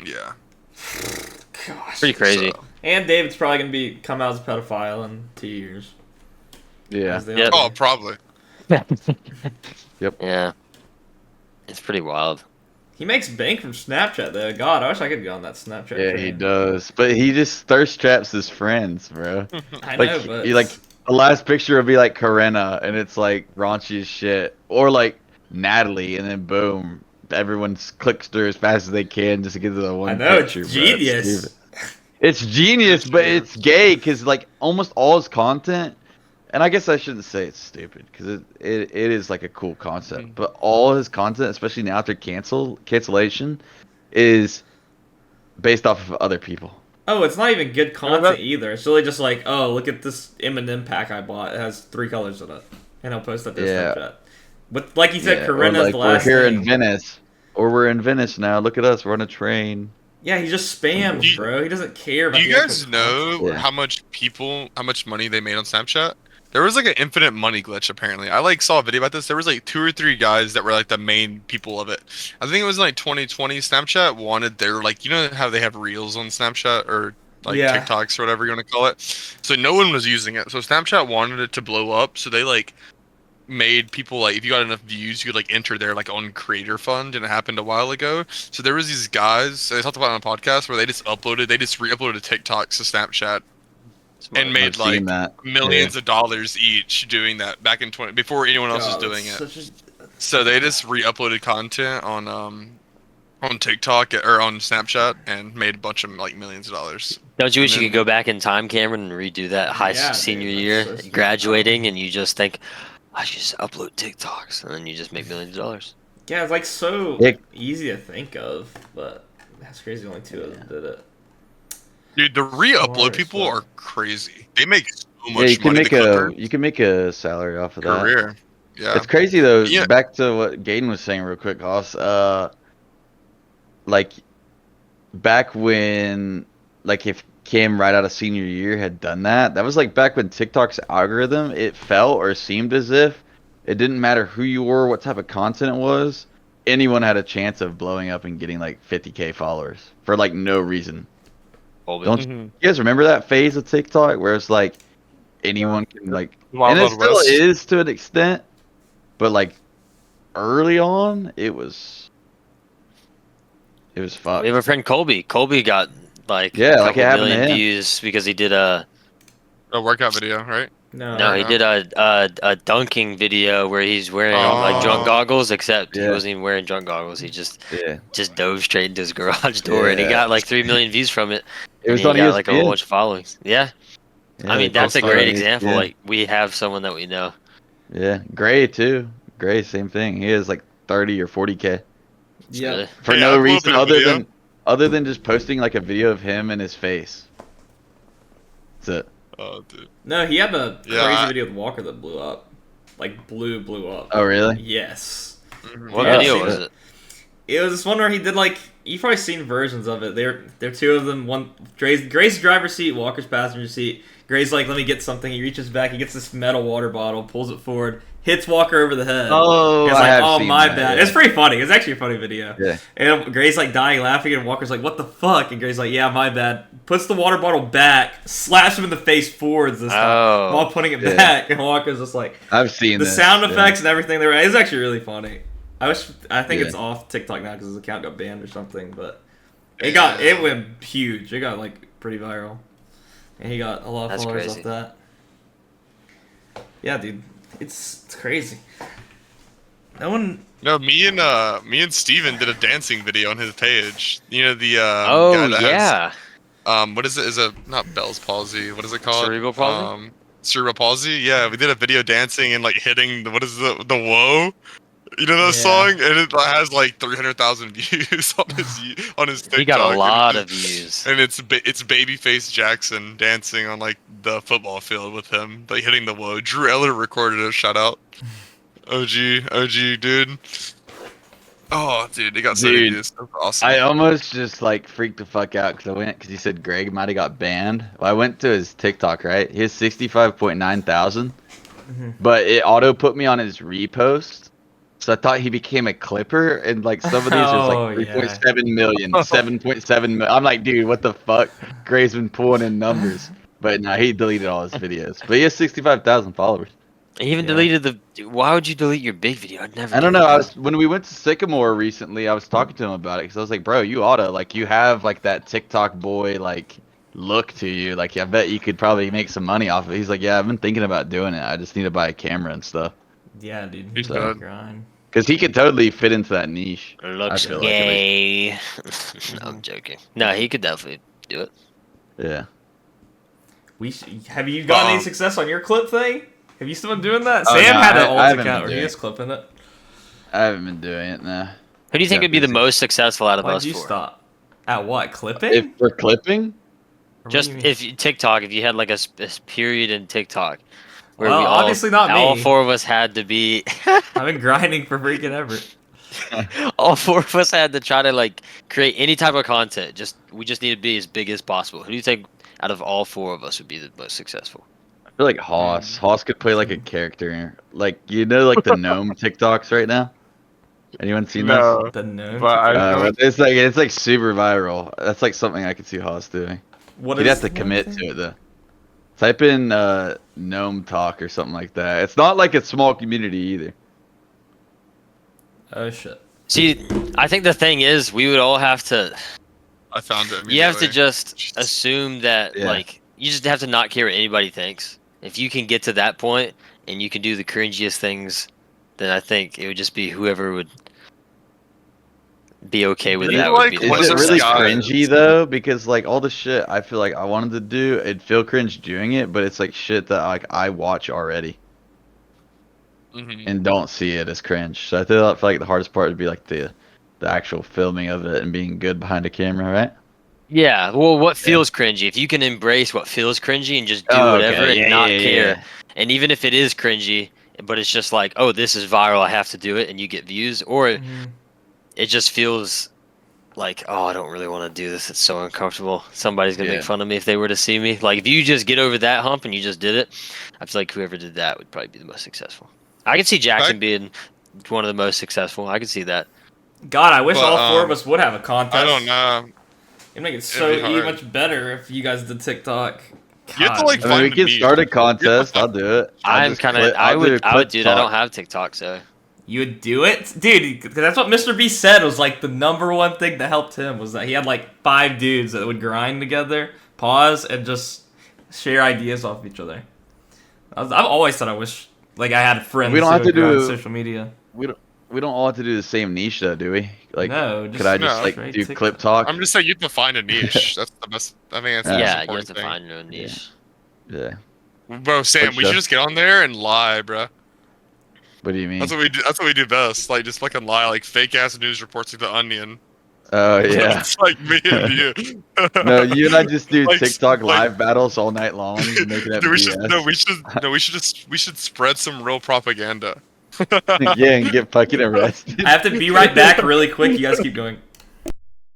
Yeah. Gosh. Pretty crazy. So- And David's probably gonna come out as a pedophile in 2 years. Yeah. As they Yeah. all Oh, do. probably. Yeah. It's pretty wild. He makes bank from Snapchat though. God, I wish I could go on that Snapchat. Yeah, train. he does. But he just thirst traps his friends, bro. I Like, know, but he, like the last picture would be like Karena, and it's like raunchy as shit, or like Natalie, and then boom, everyone clicks through as fast as they can just to get to the one I know picture. it's bro. It's genius. stupid. It's genius, but it's gay because like almost all his content, and I guess I shouldn't say it's stupid because it is like a cool concept, but all his content, especially now after cancellation, is based off of other people. Oh, it's not even good content about- either. It's really just like, oh, look at this M&M pack I bought. It has 3 colors in it, and I'll post that to Yeah. Snapchat. But like you said, Yeah, or Corinna's like the we're last here thing. in Venice, or we're in Venice now. Look at us, we're on a train. Yeah, he just spams, Do you- bro. He doesn't care about Do you the guys actual know content. Yeah. how much money they made on Snapchat? There was like an infinite money glitch apparently. I like saw a video about this. There was like 2 or 3 guys that were like the main people of it. I think it was like 2020. Snapchat wanted their like you know how they have reels on Snapchat or like Yeah. TikToks or whatever you want to call it. So no one was using it. So Snapchat wanted it to blow up. So they like made people like if you got enough views you could like enter their like own creator fund, and it happened a while ago. So there was these guys they talked about it on a podcast where they just re-uploaded TikToks to Snapchat Smart. and made I've seen like that. millions of dollars each doing that back in before anyone else was God, doing that's it. such So they just re-uploaded content on TikTok or on Snapchat and made a bunch of like millions of dollars. Don't you wish you And could go back in time, Cameron, and redo that high Yeah, senior dude, year, that's so stupid. graduating, and you just think, I should just upload TikToks, and then you just make millions of dollars. Yeah, it's like so It- easy to think of, but that's crazy. Only 2 of them did it. Dude, the re-upload Smart people stuff. are crazy. They make so Yeah, much you can money. make a salary off of that. career. Yeah. It's crazy though. Yeah. Back to what Gaten was saying, real quick, Hoss. Like back when, like if Cam right out of senior year had done that, that was like back when TikTok's algorithm, it felt or seemed as if it didn't matter who you were, what type of content it was, anyone had a chance of blowing up and getting like 50K followers for like no reason. Don't you guys remember that phase of TikTok where it's like anyone can like, Wild and it Wild still West. is to an extent, but like early on, it was fucked. We have a friend Colby. Colby got like Yeah, a like it couple happened to million him. views because he did a workout video, right? no, he did a dunking video where he's wearing like drunk Oh. goggles, except he Yeah. wasn't even wearing drunk goggles. He just Yeah, dove straight into his garage door, and he Yeah. got like 3 million views from it. it was and on he got like a whole ESPN. bunch of followings. Yeah, Yeah, I mean they that's a posted great on example. ESPN. Like we have someone that we know. Yeah, Gray too. Gray, same thing. He has like 30 or 40K Yeah. Really. for Hey, no I blew up reason in a other video. than just posting like a video of him and his face. That's it. Oh, dude. No, he had a Yeah, crazy I- video with Walker that blew up. Like blew up. Oh really? Yes. What Yeah, video I've was seen it? It was this one where he did like you've probably seen versions of it. They're 2 of them. One Gray's driver's seat, Walker's passenger seat. Gray's like, let me get something. He reaches back, he gets this metal water bottle, pulls it forward, hits Walker over the head. Oh, He's I like, have oh seen my that, bad. yeah. It's pretty funny. It's actually a funny video. Yeah. And Gray's like dying laughing, and Walker's like, what the fuck? And Gray's like, yeah, my bad. Puts the water bottle back, slaps him in the face forwards this time Oh. while putting it Yeah. back. And Walker's just like, I've seen the this, sound yeah. effects and everything they were. It's actually really funny. I think Yeah. it's off TikTok now because his account got banned or something. But it went huge. It got like pretty viral, and he got a lot of That's followers crazy. off that. Yeah, dude, it's crazy. No one. No, me and Steven did a dancing video on his page. You know the guy Oh that yeah, has, what is it? Is it not Bell's palsy? What is it called? Cerebral palsy? Cerebral palsy. Yeah, we did a video dancing and like hitting the the whoa. You know that Yeah. song, and it has like 300,000 views on his TikTok. he got a and lot it's of views. And it's Babyface Jackson dancing on like the football field with him, like hitting the whoa. Drew Eller recorded it. Shout out, OG, dude. Oh, dude, it got so many Dude, views. That's awesome. I almost just like freaked the fuck out because he said Greg might have got banned. Well, I went to his TikTok, right? He has 65.9 thousand, but it auto put me on his repost. So I thought he became a clipper, and like some of these are Oh, like yeah. 3.7 million, 7.7 million. I'm like, dude, what the fuck? Gray's been pulling in numbers, but no, he deleted all his videos. But he has 65,000 followers. He even Yeah. deleted the. Why would you delete your big video? I'd never. I don't do know. that. When we went to Sycamore recently, I was talking to him about it because I was like, bro, you oughta like you have like that TikTok boy like look to you. Like, I bet you could probably make some money off of it. He's like, yeah, I've been thinking about doing it. I just need to buy a camera and stuff. Yeah, dude. He's He's done. grind. Because he could totally fit into that niche. Looks I feel like, at least. gay. No, I'm joking. No, he could definitely do it. Yeah. Have you gotten any success on your clip thing? Have you still been doing that? Oh, Sam no, had an I alt haven't account been where he doing was clipping it. I haven't been doing it now. Who do you think Yeah, would be the busy. most successful out of Why'd us you four? stop? At what? Clipping? If for clipping, Or what Just do you mean? if TikTok, if you had like a period in TikTok, where Well, we obviously not all me. four of us had to be, I've been grinding for freaking ever. all four of us had to try to like create any type of content. We just need to be as big as possible. Who do you think out of all four of us would be the most successful? I feel like Hoss. Hoss could play like a character. Like, like the gnome TikToks right now? Anyone seen those? No, The gnome. but I know. It's like super viral. That's like something I could see Hoss doing. What He'd is have to the commit thing? to it though. Type in gnome talk or something like that. It's not like a small community either. Oh shit. See, I think the thing is, we would all have to. I found it. You have to immediately. just assume that, Yeah. like, you just have to not care what anybody thinks. If you can get to that point and you can do the cringiest things, then I think it would just be whoever would be okay with Do you that. like Would be one Is of it those really guys- cringy though? Because like all the shit I feel like I wanted to do, it'd feel cringe doing it, but it's like shit that like I watch already Mhm. and don't see it as cringe. So I feel like the hardest part would be like the actual filming of it and being good behind a camera, right? Yeah, well, what feels cringy? If you can embrace what feels cringy and just do Oh, okay. whatever and Yeah, not yeah, care, yeah. and even if it is cringy, but it's just like, oh, this is viral, I have to do it, and you get views, or it just feels like, oh, I don't really want to do this. It's so uncomfortable. Somebody's gonna Yeah. make fun of me if they were to see me. Like, if you just get over that hump and you just did it, I feel like whoever did that would probably be the most successful. I could see Jackson being one of the most successful. I could see that. God, I wish But, all four of us would have a contest. I don't know. It'd make it so be hard. much better if you guys did TikTok. You have to, God. like, I mean, we find can the niche. start a contest. I'll do it. I'm kind of. I would do it. I don't have. have TikTok, so. You would do it? Dude, because that's what Mr. B said was like the number one thing that helped him was that he had like 5 dudes that would grind together, pause, and just share ideas off each other. I've always thought I wish like I had friends We don't who have would to grind do- social media. We don't all have to do the same niche though, do we? Like, No, just could I just no. like straight do TikTok. clip talk? I'm just saying you have to find a niche. That's the best. I think that's the most Yeah, you have important to thing. find your own niche. Yeah. Bro, Sam, What we show? should just get on there and lie, bro. What do you mean? That's what we do. That's what we do best. Like just fucking lie, like fake ass news reports like the Onion. Oh yeah. It's like me and you. No, you and I just do Like, TikTok like- live battles all night long, making up Dude, we BS. should spread some real propaganda. Yeah, and get fucking arrested. I have to be right back really quick. You guys keep going.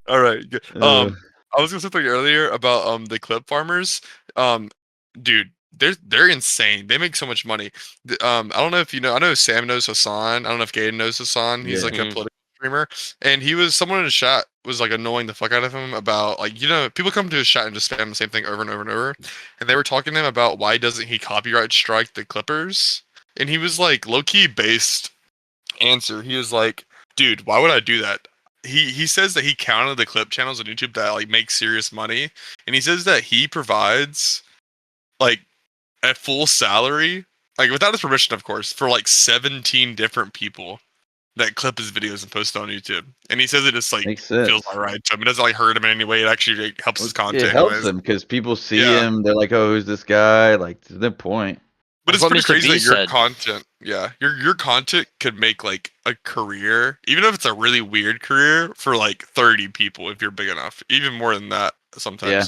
All right. Good. Uh. I was gonna say something earlier about the clip farmers. Dude, they're insane. They make so much money. I don't know if you know. I know Sam knows Hassan. I don't know if Gaden knows Hassan. He's Yeah. like a Mhm. political streamer, and he was someone in the chat was like annoying the fuck out of him about like people come to his chat and just spam the same thing over and over and over, and they were talking to him about why doesn't he copyright strike the Clippers, and he was like low key based answer. He was like, dude, why would I do that? He says that he counted the clip channels on YouTube that like make serious money, and he says that he provides like a full salary, like without his permission, of course, for like 17 different people that clip his videos and post it on YouTube. And he says it just like Makes sense. feels alright to him. It doesn't like hurt him in any way. It actually like, helps his content. It helps anyways. them because people see Yeah. him. They're like, "Oh, who's this guy?" Like, there's no point. But That's it's what pretty Mr. crazy B that your said. content, your content could make like a career, even if it's a really weird career for like 30 people if you're big enough. Even more than that sometimes. Yeah.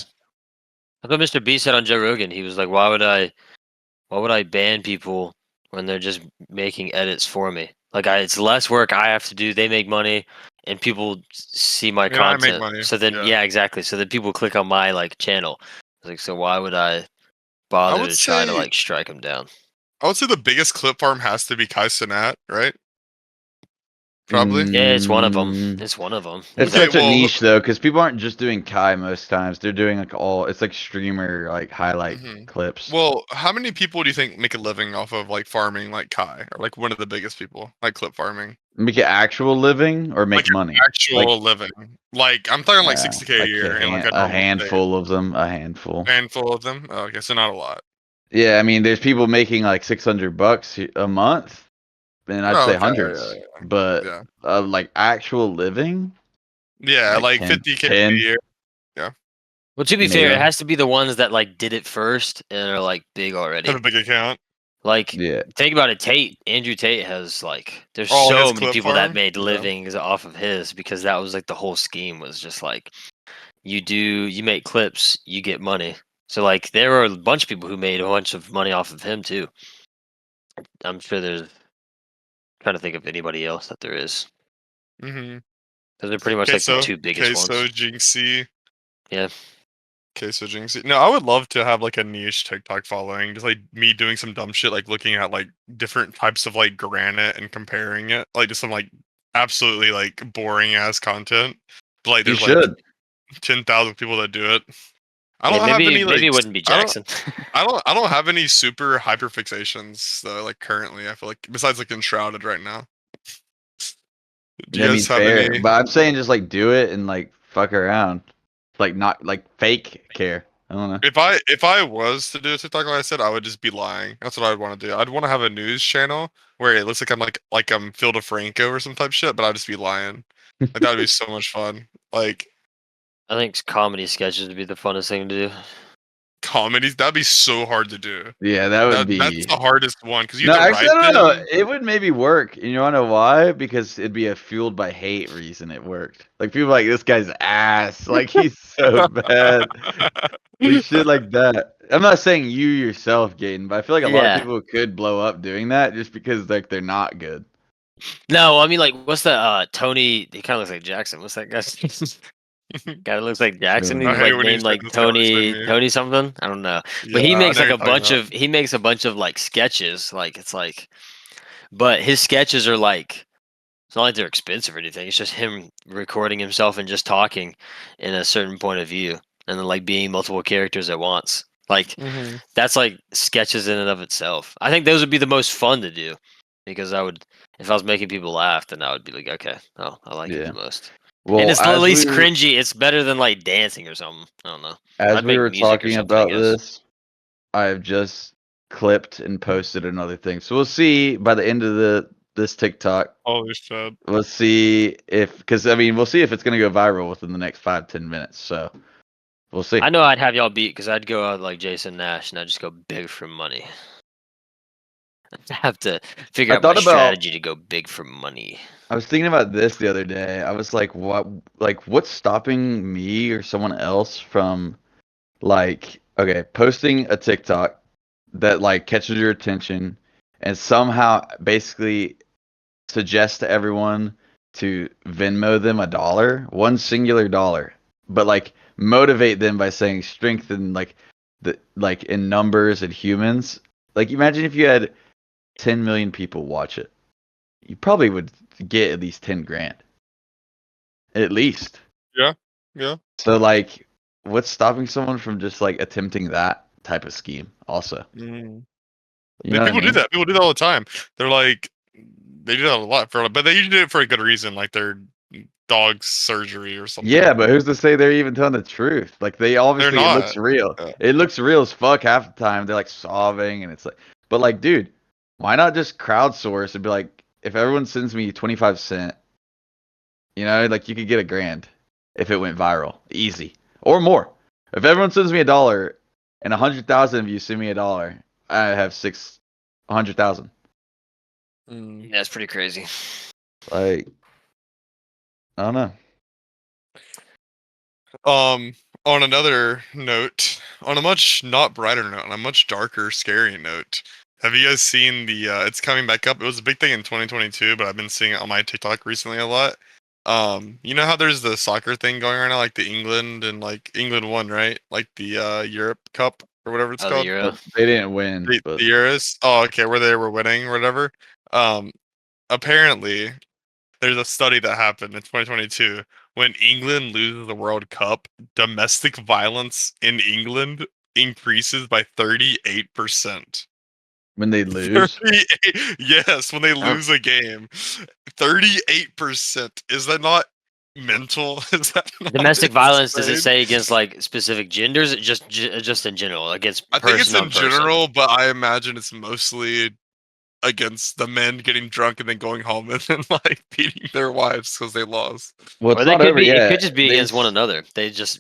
That's what Mr. B said on Joe Rogan. He was like, why would I ban people when they're just making edits for me? Like, it's less work I have to do. They make money, and people see my Yeah, I make content. money. So then, Yeah. yeah, exactly. So then people click on my like channel. It's like, so why would I bother would to try to say- like strike them down? I would say the biggest clip farm has to be Kai Cenat, right? Probably. Yeah, it's one of them. Mm, It's one of them. It's Okay, such a well, niche though, because people aren't just doing Kai most times. They're doing like all. It's like streamer like highlight mhm. clips. Well, how many people do you think make a living off of like farming like Kai, or like one of the biggest people, like clip farming? Make an actual living or make Like money. actual living. Like I'm talking like 60K a Like year in like a a normal state. handful of them. A handful. Handful of them. Oh, okay, so not a lot. Yeah, I mean, there's people making like $600 a month, and I'd Oh, say okay, hundreds. But Yeah. like actual living, Yeah, like like 10, 50K a 10 year. Well, to be fair, maybe. it has to be the ones that like did it first and are like big already. Have a big account. Like, Yeah. think about it. Andrew Tate has like, there's Oh, his so many clip people that farm? made Yeah. livings off of his because that was like the whole scheme was just like, you make clips, you get money. So like, there were a bunch of people who made a bunch of money off of him too. I'm sure there's trying to think of anybody else that there is. Mm-hmm. Those are pretty much like the Queso, two biggest Queso, ones. Jinxie. Yeah. Queso, Jinxie. No, I would love to have like a niche TikTok following, just like me doing some dumb shit, like looking at like different types of like granite and comparing it, like just some like absolutely like boring ass content. But like, You there's like should. 10,000 people that do it. I Yeah, don't have maybe any like it wouldn't be I don't Jackson. I don't have any super hyper fixations though. Like currently, I feel like besides like Enshrouded right now. Do you I mean, guys have fair. any? But I'm saying just like do it and like fuck around. Like not like fake care. I don't know. If I was to do a TikTok like I said, I would just be lying. That's what I'd want to do. I'd want to have a news channel where it looks like I'm Phil DeFranco or some type shit, but I'd just be lying. Like that'd be so much fun. Like I think comedy sketches would be the funnest thing to do. comedies, that'd be so hard to do. Yeah, that would That's be. the hardest one because you No, have to actually, write I don't know. them. It would maybe work. You wanna know why? Because it'd be a fueled by hate reason it worked. Like people like this guy's ass. Like he's so bad. Like shit like that. I'm not saying you yourself, Gaten, but I feel like a lot of Yeah. people could blow up doing that just because like they're not good. No, I mean like what's the Tony he kinda looks like Jackson. What's that guy's guy that looks like Jackson? Tony. I He's hate like when you named say like this guy looks like me. Tony something. I don't know. But Yeah, he I makes know like you're a talking bunch about. of like sketches. Like it's like but his sketches are like it's not like they're expensive or anything. It's just him recording himself and just talking in a certain point of view and then like being multiple characters at once. Like Mhm. that's like sketches in and of itself. I think those would be the most fun to do because I would, if I was making people laugh, then I would be like, okay, oh, I like it Yeah. the most. And Well, it's the least cringy. It's better than like dancing or something. I don't know. as I'd we make were music or talking something, I about guess. this, I've just clipped and posted another thing. So we'll see by the end of this TikTok. Holy shit. Let's see if, because I mean, we'll see if it's gonna go viral within the next 5-10 minutes. So we'll see. I know I'd have y'all beat because I'd go out like Jason Nash and I'd just go big for money. I'd have to figure I out my thought about. strategy to go big for money. I was thinking about this the other day. I was like, what's stopping me or someone else from like, okay, posting a TikTok that like catches your attention and somehow basically suggests to everyone to Venmo them $1, one singular dollar, but like motivate them by saying strengthen like the like in numbers and humans. Like imagine if you had 10 million people watch it. You probably would get at least 10 grand. At least. Yeah. Yeah. So like what's stopping someone from just like attempting that type of scheme also? Mhm. You know what I People do mean? that. People do that all the time. They're like, they do that a lot but they usually do it for a good reason, like their dog's surgery or something. Yeah, but who's to say they're even telling the truth? Like they They're obviously it not. looks real. Yeah. It looks real as fuck half the time. They're like sobbing and it's like but like dude, why not just crowdsource and be like if everyone sends me 25 cent, you know, like you could get $1,000 if it went viral. Easy. Or more. If everyone sends me $1 and 100,000 of you send me $1, I have 600,000. Mm. Yeah, it's pretty crazy. Like I don't know. On another note, on a much not brighter note, on a much darker, scary note, have you guys seen the it's coming back up? It was a big thing in 2022, but I've been seeing it on my TikTok recently a lot. You know how there's the soccer thing going on now, like the England and like England won, right? Like the Europe Cup. or whatever it's Oh, the called. Euro. But they didn't win. The, But the Euros. Oh, okay, where they were winning or whatever. Apparently, there's a study that happened in 2022 when England loses the World Cup, domestic violence in England increases by 38%. when they lose, 38, yes, when they Oh. lose a game, 38%. Is that not mental? Is that not Domestic violence, does it insane? say against like specific genders? Or just in general against I think it's person on in person? general, but I imagine it's mostly against the men getting drunk and then going home and then like beating their wives because they lost. well, Or it's they not could over be. It yet. could just be They against one s- another. They just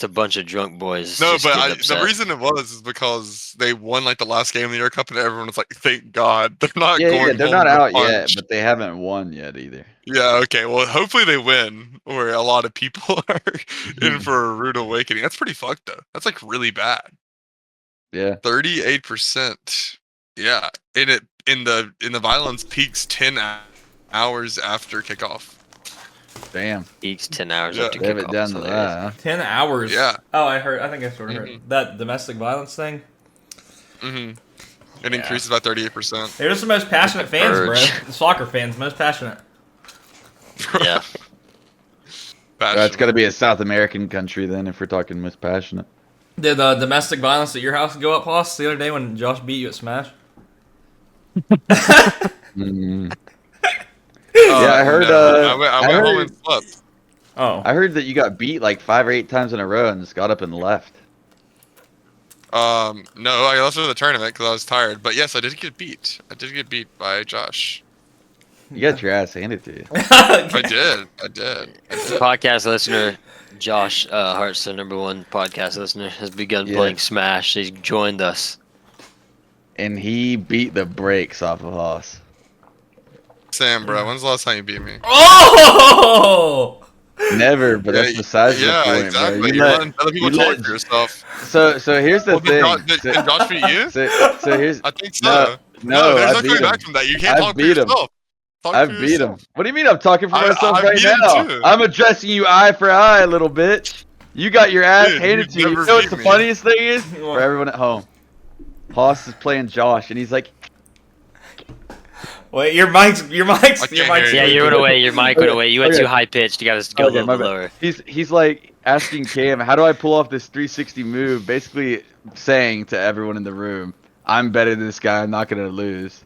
a bunch of drunk boys. No, just but getting the upset. reason it was is because they won like the last game of the Euro Cup and everyone was like, "Thank God they're not Yeah, going they're home not in a out yet, punch." but they haven't won yet either. Yeah, okay. Well, hopefully they win, or a lot of people are in for a rude awakening. That's pretty fucked though. That's like really bad. Yeah. 38%. Yeah, in the violence peaks 10 hours after kickoff. Damn. Peaks 10 hours Yeah. after They have it kickoff. down That's to hilarious. that. Huh? 10 hours. Yeah. Oh, I think I sort of heard Mhm. that domestic violence thing. It Yeah. increases by 38%. They're just the most passionate fans, bro. Urge. The soccer fans, most passionate. Yeah. It's got to be a South American country then, if we're talking most passionate. Did the domestic violence at your house go up, Hoss, the other day when Josh beat you at Smash? Mm. Yeah, I heard. No, I went home heard- and slept. Oh. I heard that you got beat like 5 or 8 times in a row and just got up and left. No, I left for the tournament because I was tired. But yes, I did get beat. I did get beat by Josh. You got your ass handed to you. I did. I did. Podcast listener Josh Hart's the #1 podcast listener, has begun Yeah. playing Smash. He's joined us. And he beat the brakes off of Haas. Sam, bro, when's the last time you beat me? Oh! Never, but that's besides the point, exactly. bro. You're letting other people you talk let- for yourself. So here's the Well, thing. did Josh beat you? So here's I think so. no, there's I no beat coming him. back from that. You can't I talk for beat him. yourself. Talk I for beat him. yourself. What do you mean I'm talking for myself I right beat him now? too. I'm addressing you eye for eye, little bitch. You got your ass Dude, handed to you you. You never know what's beat the me. funniest thing is? What? For everyone at home. Haas is playing Josh, and he's like, Wait, your mic's. I Your can't mic's. hear Yeah, you you went away. Your mic went away. You went Okay. too high pitched. You got to go a okay, little my bit bad. lower. He's like asking Cam, how do I pull off this 360 move? Basically saying to everyone in the room, I'm better than this guy. I'm not gonna lose.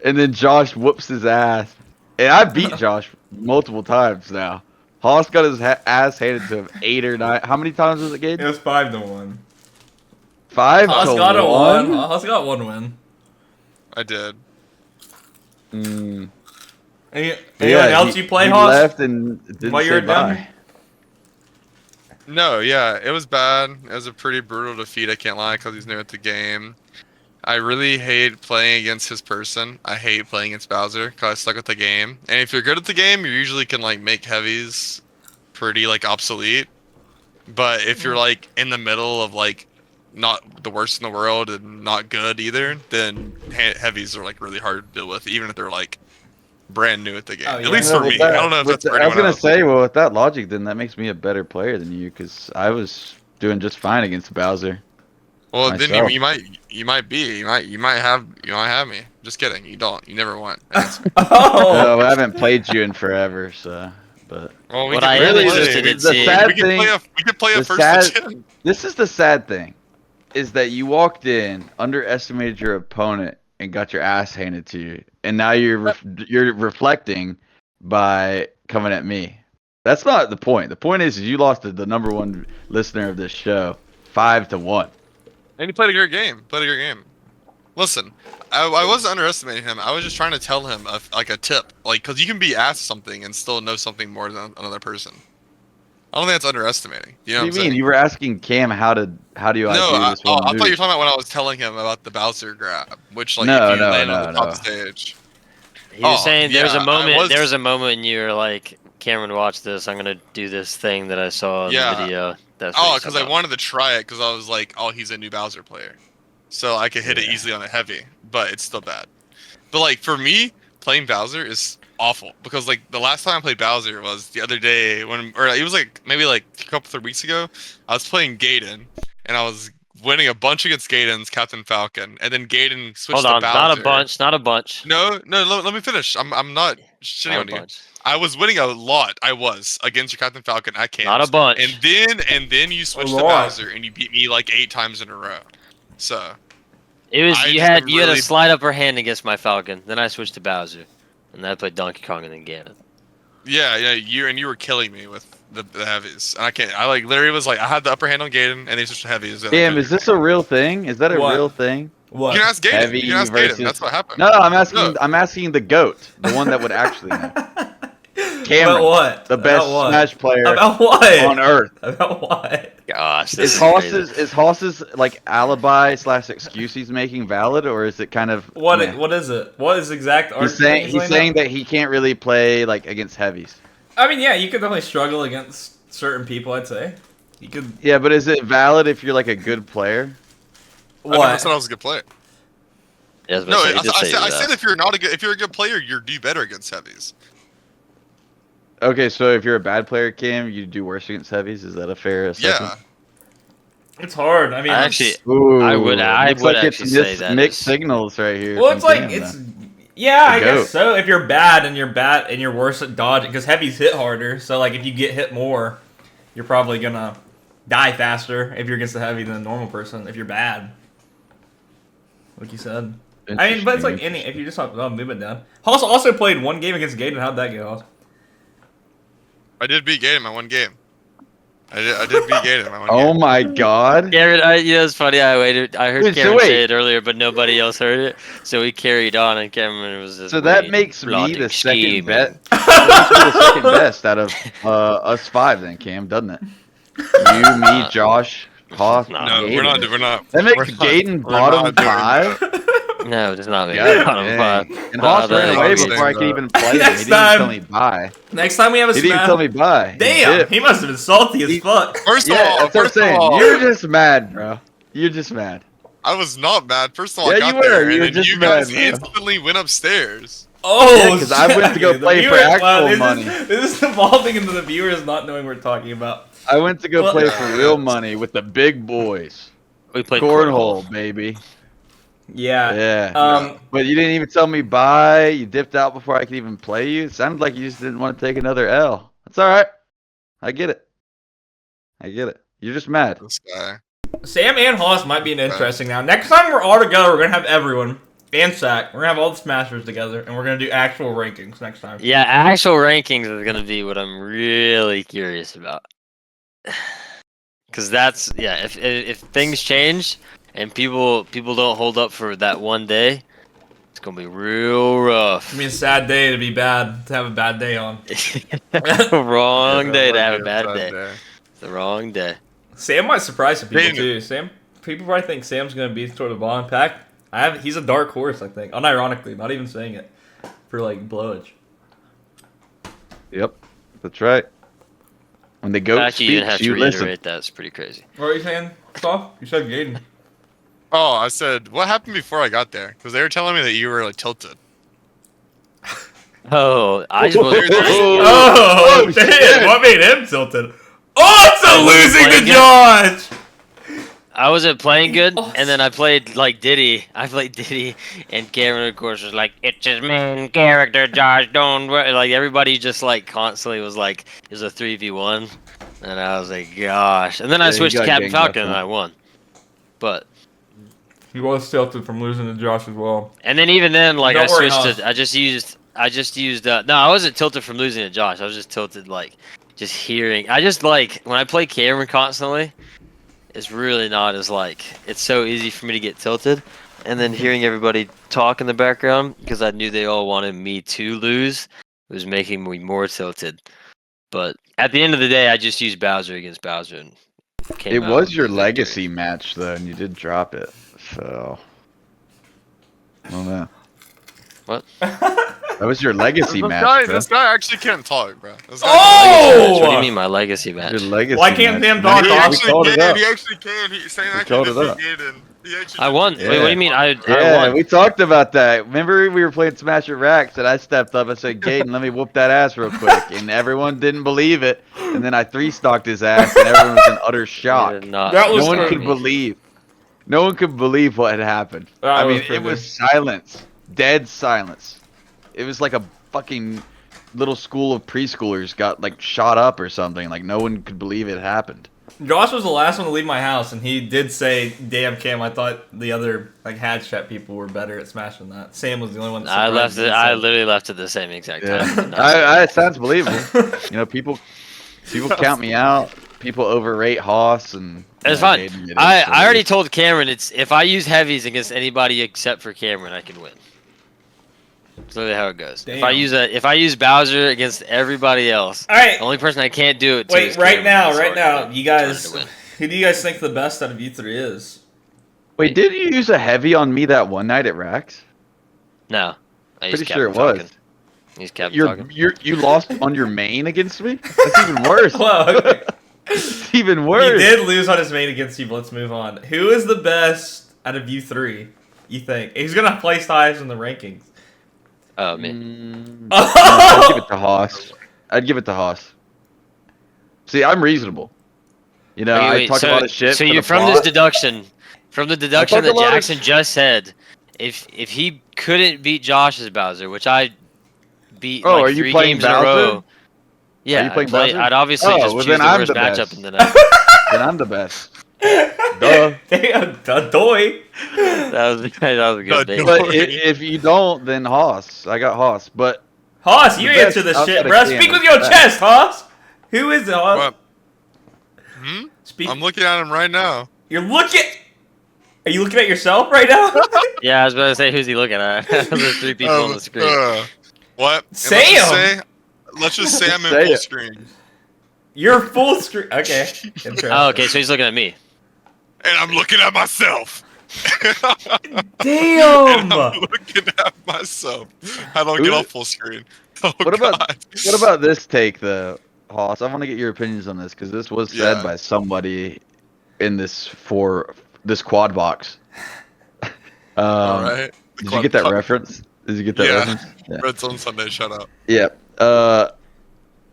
And then Josh whoops his ass, and I beat Josh multiple times now. Haas got his ass handed to him 8 or 9. How many times was it, Gabe? It was 5-1. 5 Hoss to got a 1. one. Hoss got one win. I did. Mm. Anyone Yeah, else he- you play, he Hoss? left and didn't While you say were done? bye. No, yeah, it was bad. It was a pretty brutal defeat, I can't lie, because he's new at the game. I really hate playing against his person. I hate playing against Bowser, because I suck at the game. And if you're good at the game, you usually can, like, make heavies pretty, like, obsolete. But if you're, like, in the middle of, like, not the worst in the world and not good either, then heavies are, like, really hard to deal with, even if they're, like, brand new at the game. Oh, At yeah. least No, for with me. I don't know if with that's for I was anyone gonna else. say, well, with that logic, then that makes me a better player than you, because I was doing just fine against Bowser. Well, myself. then you might have me. Just kidding. You don't. You never won. Oh. No, I haven't played you in forever, so. But Well, What I am Really, interested the- in the seeing. sad we can thing- play a the first sad- to 10. this is the sad thing, is that you walked in, underestimated your opponent, and got your ass handed to you, and now you're reflecting by coming at me. That's not the point. The point is you lost to the #1 listener of this show, 5 to 1. And he played a great game. Listen, I wasn't underestimating him. I was just trying to tell him a tip, like, because you can be asked something and still know something more than another person. I don't think that's underestimating. You know What what do I'm you mean? saying? You were asking Cam how do I do this one I thought you were move? talking about when I was telling him about the Bowser grab, which like No, if you no, land no, on the top no. stage. He was Oh, saying there was yeah, a I moment. was- There was a moment, and you were like, "Cameron, watch this. I'm gonna do this thing that I saw in Yeah. the video." That's what Oh, he's because talking I about. wanted to try it because I was like, oh, he's a new Bowser player, so I could hit it Yeah. easily on a heavy, but it's still bad. But like for me, playing Bowser is awful because like the last time I played Bowser was the other day when, or it was like maybe like a couple 3 weeks ago. I was playing Gaiden and I was winning a bunch against Gaden's Captain Falcon, and then Gaden switched Hold on, to Bowser. not a bunch. No, let me finish. I'm not shitting Not on a you. bunch. I was winning a lot. I was against your Captain Falcon at camp. Not a bunch. And then you switched to lot. Bowser and you beat me like 8 times in a row. So It was I you just had am you had a really- slight upper hand against my Falcon. Then I switched to Bowser, and then I played Donkey Kong and then Ganon. yeah, you were killing me with the heavies. And I like literally was like I had the upper hand on Gaden and they switched to heavies. and I Damn, couldn't is this a real thing? Is that a What? real thing? What? You can ask Gaden. Heavy You can ask versus- Gaden. That's what happened. No, I'm asking. No. I'm asking the goat, the one that would actually know. Cameron, About what? the best About what? Smash player About what? on Earth. About what? Gosh, this Is crazy. Hoss's like alibi / excuse he's making valid, or is it kind of What? meh? What is it? What is exact? He's saying that he can't really play like against heavies. I mean, yeah, you could definitely struggle against certain people. I'd say. You could. Yeah, but is it valid if you're like a good player? I never said I was a good player. Yeah, I was about No, to say, he did say I that. said if you're a good player, you do better against heavies. Okay, so if you're a bad player, Cam, you do worse against heavies. Is that a fair assessment? Yeah. It's hard. I mean, I it's- actually, Ooh, I would looks actually like it's say that mixed is- signals right here. Well, from it's like Cam, it's. though. Yeah, I The guess goat. so. If you're bad and you're worse at dodging, because heavies hit harder. So like, if you get hit more, you're probably gonna die faster if you're against the heavy than a normal person. If you're bad, like you said. I mean, but it's like any. If you just move it down. Hoss also played one game against Gaden. How'd that go? Hoss? I did beat Gaden in my one game. I did beat Gaden in my one Oh game. my God! Cameron, it's funny. I waited. I heard Dude, so Cameron wait. say it earlier, but nobody else heard it. So we carried on, and Cameron was just So that waiting, makes me plotting, the second scheming. best. That makes me the second best out of us 5, then Cam, doesn't it? You, me, Josh, Hoss. No, No, Gaden. we're not. That makes we're not- Gaden we're bottom not doing 5. that. No, it does not make God bottom dang. five. And No, Hoss that ran ain't away gonna before I stand could up. even play him. He Next didn't even time. tell me bye. Next time we have a He didn't even smash. tell me bye. He Damn, dipped. he must have been salty as He- fuck. First of Yeah, all, that's what I'm saying. You're just mad, bro. You're just mad. I was not mad. First of all, Yeah, I got you were. there, You were and then just you guys mad, bro. instantly went upstairs. Oh, Yeah, 'cause I went to go shit. play The for viewers- actual this money. This is evolving into the viewers not knowing what we're talking about. I went to go Well- play for real money with the big boys. We played Cornhole, baby. Yeah. Yeah. But you didn't even tell me bye. You dipped out before I could even play you. It sounded like you just didn't want to take another L. That's all right. I get it. You're just mad. This guy. Sam and Hoss might be an interesting now. Next time we're all together, we're gonna have everyone and Sack. We're gonna have all the Smashers together, and we're gonna do actual rankings next time. Yeah, actual rankings is gonna be what I'm really curious about. Cause that's if things change and people don't hold up for that one day, it's gonna be real rough. I mean, a sad day to be bad, to have a bad day on. The wrong day to have a bad Bad day. It's the wrong day. Sam might surprise some people Dang it. too. People probably think Sam's gonna be toward the bottom pack. He's a dark horse, I think. Unironically, not even saying it for like blowage. Yep. That's right. When the goat Actually, you didn't have speaks, to you listen. reiterate that. It's pretty crazy. What are you saying, Soft? You said Gaden. Oh, I said, what happened before I got there? Because they were telling me that you were like tilted. Oh, I just wasn't playing. Oh, Oh, damn! shit. What made him tilted? Oh, it's a losing playing to good. Josh. I wasn't playing good, Oh, and then I played like Diddy. I played Diddy, and Cameron, of course, was like, "It's his main character, Josh. Don't worry." Like everybody just like constantly was like, "It was a 3v1," and I was like, "Gosh!" And then I Yeah, you switched to got Captain ganged up Falcon, and on. I won. But He was tilted from losing to Josh as well. and then even then, like I Don't worry, switched Hoss. to. I just used. No, I wasn't tilted from losing to Josh. I was just tilted like just hearing. I just like when I play Cameron constantly. It's really not as like it's so easy for me to get tilted, and then hearing everybody talk in the background because I knew they all wanted me to lose was making me more tilted. But at the end of the day, I just used Bowser against Bowser, and came It out was with your the legacy victory. match though, and you did drop it. So I don't know. What? That was your legacy match, bro. This guy actually can't talk, bro. This guy Oh! What do you mean my legacy match? Your legacy Why can't match. Sam talk, He We Hoss? actually called it can. up. He actually can. Sam We actually called it did up. beat Gaden. He actually I did won. beat Wait, what do you Gaden. mean? I Yeah, won. we talked about that. Remember we were playing Smash at Racks and I stepped up. I said, Gaten, let me whoop that ass real quick. And everyone didn't believe it. And then I 3-stocked his ass and everyone was in utter You shock. did not That was No one crazy. could believe. No one could believe what had happened. I mean, it pretty was silence. Dead silence. It was like a fucking little school of preschoolers got like shot up or something. Like no one could believe it happened. Josh was the last one to leave my house, and he did say, "Damn, Cam, I thought the other like Hadschat people were better at smashing that." Sam was the only one. That I left surprised it. me, I so- literally left at the same exact Yeah, time. it sounds believable. You know, people count me out. People overrate Haas and. It's fine. I already told Cameron it's if I use heavies against anybody except for Cameron, I can win. That's literally how it goes. Damn. If I use Bowser against everybody else, All right. the only person I can't do it to Wait, is right Cameron. now, Sorry, right now, but you I'm trying guys, to win. who do you guys think the best out of you three is? Wait, did you use a heavy on me that one night at Rax? No, I used Pretty sure it Captain was. Falcon. He's Captain Falcon. You lost on your main against me? That's even worse. Well, okay. It's even He worse. did lose on his main against you, but let's move on. Who is the best out of you three, you think? He's going to place highest in the rankings. Oh man. I'd give it to Haas. I'd give it to Haas. See, I'm reasonable. You know, I talk a lot of shit. So for you the from this plot. deduction talk that a lot of Jackson just said, if he couldn't beat Josh's Bowser, which I beat Oh, like are you 3 playing games in a Bowser? row. Yeah, you playing Bowser? I'd obviously Oh, just well, choose then the I'm worst the matchup best. in the night. Then I'm the best. Duh. Damn, doy. that was a good bait. But if you don't, then Haas. I got Haas. But Haas, you The best answer this outside shit, of bro. Cam Speak is with your that. chest, Haas. Who is it, Haas? What? Speak. I'm looking at him right now. You're looking. Are you looking at yourself right now? Yeah, I was about to say, who's he looking at? There's 3 people on the screen. What? And Sam! Let's just say I'm in Say full it. screen. You're full screen. Okay. Interesting. Oh, okay, so he's looking at me. And I'm looking at myself. Damn. I'm looking at myself. I don't Who- get off full screen. Oh, What about- God. what about this take, though, Haas? I want to get your opinions on this because this was said Yeah. by somebody in this quad box. All right. Did you get that reference? Did you get that Yeah. reference? Yeah. Red Zone Sunday, shut up. Yeah.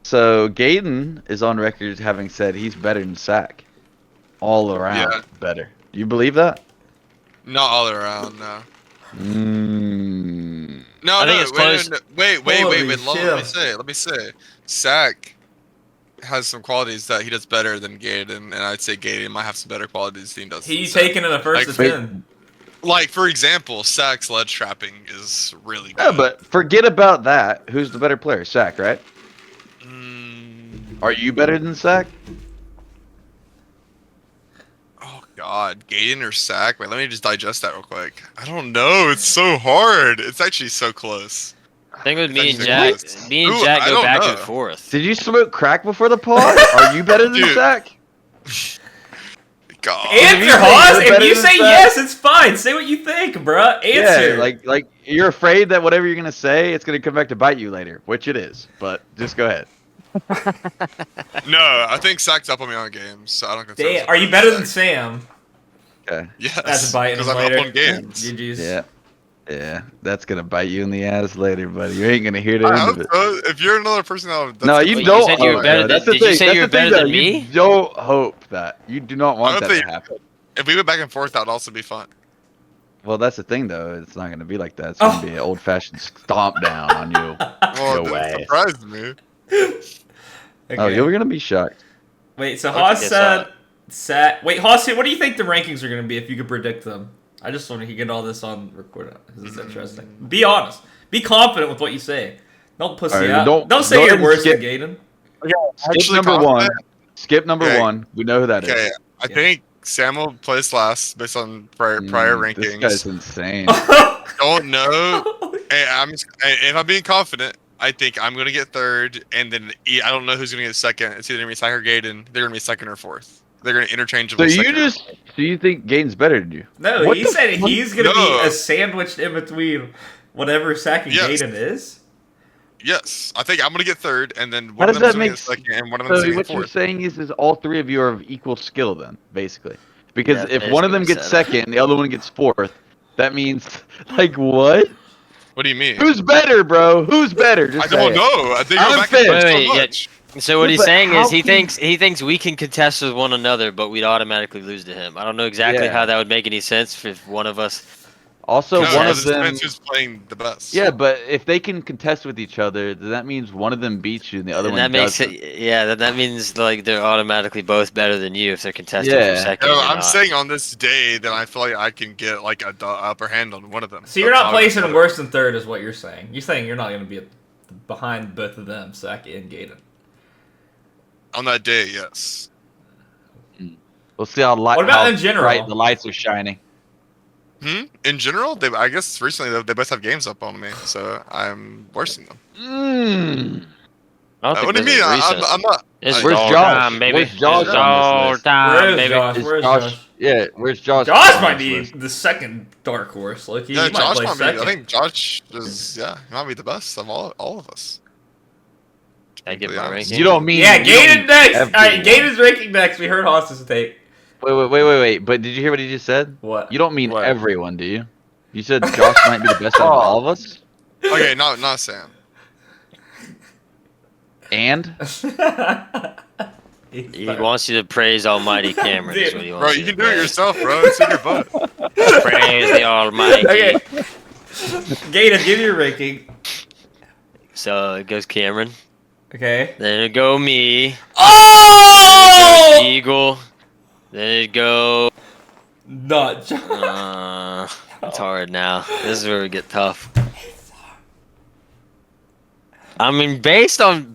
So Gaten is on record having said he's better than Sack. All around Yeah. better. You believe that? Not all around, no. Mm. No, I think no, it's close. wait. Holy Let me say. Sack has some qualities that he does better than Gaten, and I'd say Gaten might have some better qualities than he does. He's than Sack. taking in a first Like, to 10. Like, for example, Sack's ledge trapping is really good. Yeah, but forget about that. Who's the better player? Sack, right? Mm, Are you better than Sack? oh, God. Gaten or Sack? Wait, let me just digest that real quick. I don't know. It's so hard. It's actually so close. I think with me and That's Jack, close. me and Ooh, Jack I go don't back know. and forth. Did you smoke crack before the pod? Are you better than Dude. Sack? God. Answer, you think Haas. you're If better you than say Sack? yes, it's fine. Say what you think, bruh. Answer. Yeah, like you're afraid that whatever you're gonna say, it's gonna come back to bite you later, which it is. But just go ahead. No, I think Sack's up on me on games, so I don't consider Damn. myself Are you better than Sack. Sam? Okay. Yes. That's biting because him I'm later. up on games. GG's. Yeah. Yeah, that's gonna bite you in the ass later, buddy. You ain't gonna hear the I end hope of it. so. If you're another person, that's No, gonna you Wait, be- you don't. said you were hope better that. than- That's the did you thing. say That's you were the thing, better than though. me? You don't hope that. You do not want I that don't to think- happen. If we went back and forth, that'd also be fun. Well, that's the thing, though. It's not gonna be like that. It's gonna be an old-fashioned stomp down on you. Well, No that way. surprised me. Okay. Oh, you're gonna be shocked. Wait, so Okay, Haas so- said Sack. Wait, Haas, what do you think the rankings are going to be if you could predict them? I just want to get all this on record because it's interesting. Be honest. Be confident with what you say. Don't pussy All right, out. don't- Don't say go you're ahead and worse than skip- Gaten. Skip Actually number one. confident. Skip number Okay. one. We know who that is. Okay, I Yeah. think Sam will place last based on prior This guy's rankings. insane. Don't know. Hey, if I'm being confident, I think I'm gonna get third, and then I don't know who's gonna get second. It's either gonna be Sack or Gaten. They're gonna be second or fourth. They're gonna So interchangeable. you second or just do you think Gaten's better than you? No, What he the said fuck? he's going to No. be a sandwiched in between whatever Sack and Yes. Gaten is. Yes, I think I'm gonna get third, and then How one of does them's that gonna make get second, and one of So them's gonna what get you're fourth. saying is all three of you are of equal skill then, basically. Because Yeah, if one of them basically gets said. second and the other one gets fourth, that means like what? What do you mean? Who's better, bro? Who's better? Just I don't say it. know. They I'm go back fit. and forth Wait, so yeah. much. So what Yeah, he's but saying how is he can- thinks we can contest with one another, but we'd automatically lose to him. I don't know exactly Yeah. how that would make any sense if one of us. Also, No, one No, of it them. depends who's playing the best. Yeah, but if they can contest with each other, then that means one of them beats you and the other And one that makes doesn't. it, yeah. That means like they're automatically both better than you if they're contesting for Yeah. second. No, you're I'm not. saying on this day that I feel like I can get like a upper hand on one of them. So you're That's not how I placing feel. worse than third, is what you're saying. You're saying you're not going to be behind both of them, Saki and Gaten. On that day, yes. We'll see how What about in general? bright the lights are shining. In general, I guess recently they both have games up on me, so I'm worse than them. I don't think What do you this mean? is recent. I'm not. This is Where's all Josh? time, baby. Where's Josh This is on this all list? time, Where is baby. Josh? Is Where's Josh? Josh? Yeah, where's Josh? Josh on might this be list? the second dark horse. Like he Yeah, might Josh play might be. second. I think Josh is. Yeah, he might be the best of all of us. I get my Yeah. ranking. You don't mean Yeah, you don't Gaten mean next. All right, everyone. Gaten's ranking next. We heard Haas's tape. Wait. But did you hear what he just said? What? You don't mean What? everyone, do you? You said Josh might be the best out of all of us. Okay, not Sam. And He wants you to praise Almighty Cameron. Is what he wants Bro, you can do it praise. yourself, bro. It's in your butt. Praise the Almighty. Okay. Gaten, give your ranking. So it goes Cameron. Okay. Then it go me. Then it Oh! goes Eagle. Then it go. Not Josh. It's hard now. This is where we get tough. I mean, based on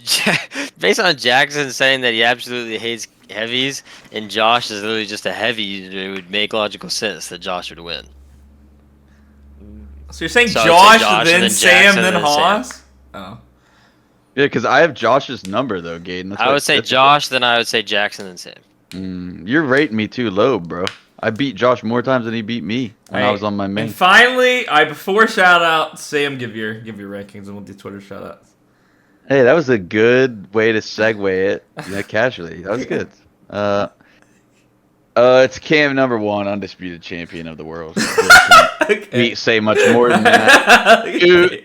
Jackson saying that he absolutely hates heavies, and Josh is literally just a heavy, it would make logical sense that Josh would win. So you're saying So I would Josh, say Josh, then and then Sam, Jackson, then and then Sam. Haas? Oh. yeah, because I have Josh's number though, Gaten. That's I why would say that's- Josh, then I would say Jackson, and Sam. You're rating me too low, bro. I beat Josh more times than he beat me when I was on my main. And finally, before shout out, Sam, give your rankings and we'll do Twitter shout outs. Hey, that was a good way to segue it. Yeah, casually. That was good. It's Cam number 1, undisputed champion of the world. We say much more than that.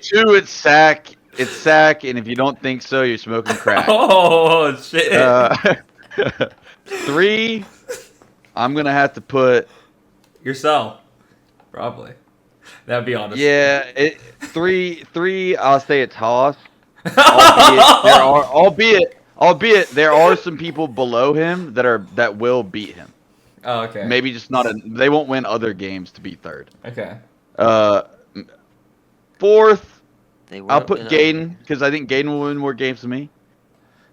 Two, it's Sack. It's Sack, and if you don't think so, you're smoking crack. Oh shit! 3, I'm gonna have to put. Yourself, probably. That'd be honest. Yeah, 3. I'll say it's Haas. Albeit there are some people below him that will beat him. Oh, okay. Maybe just not. They won't win other games to be third. Okay. 4th, They I'll won't put win Gaten because I think Gaten will win more games than me.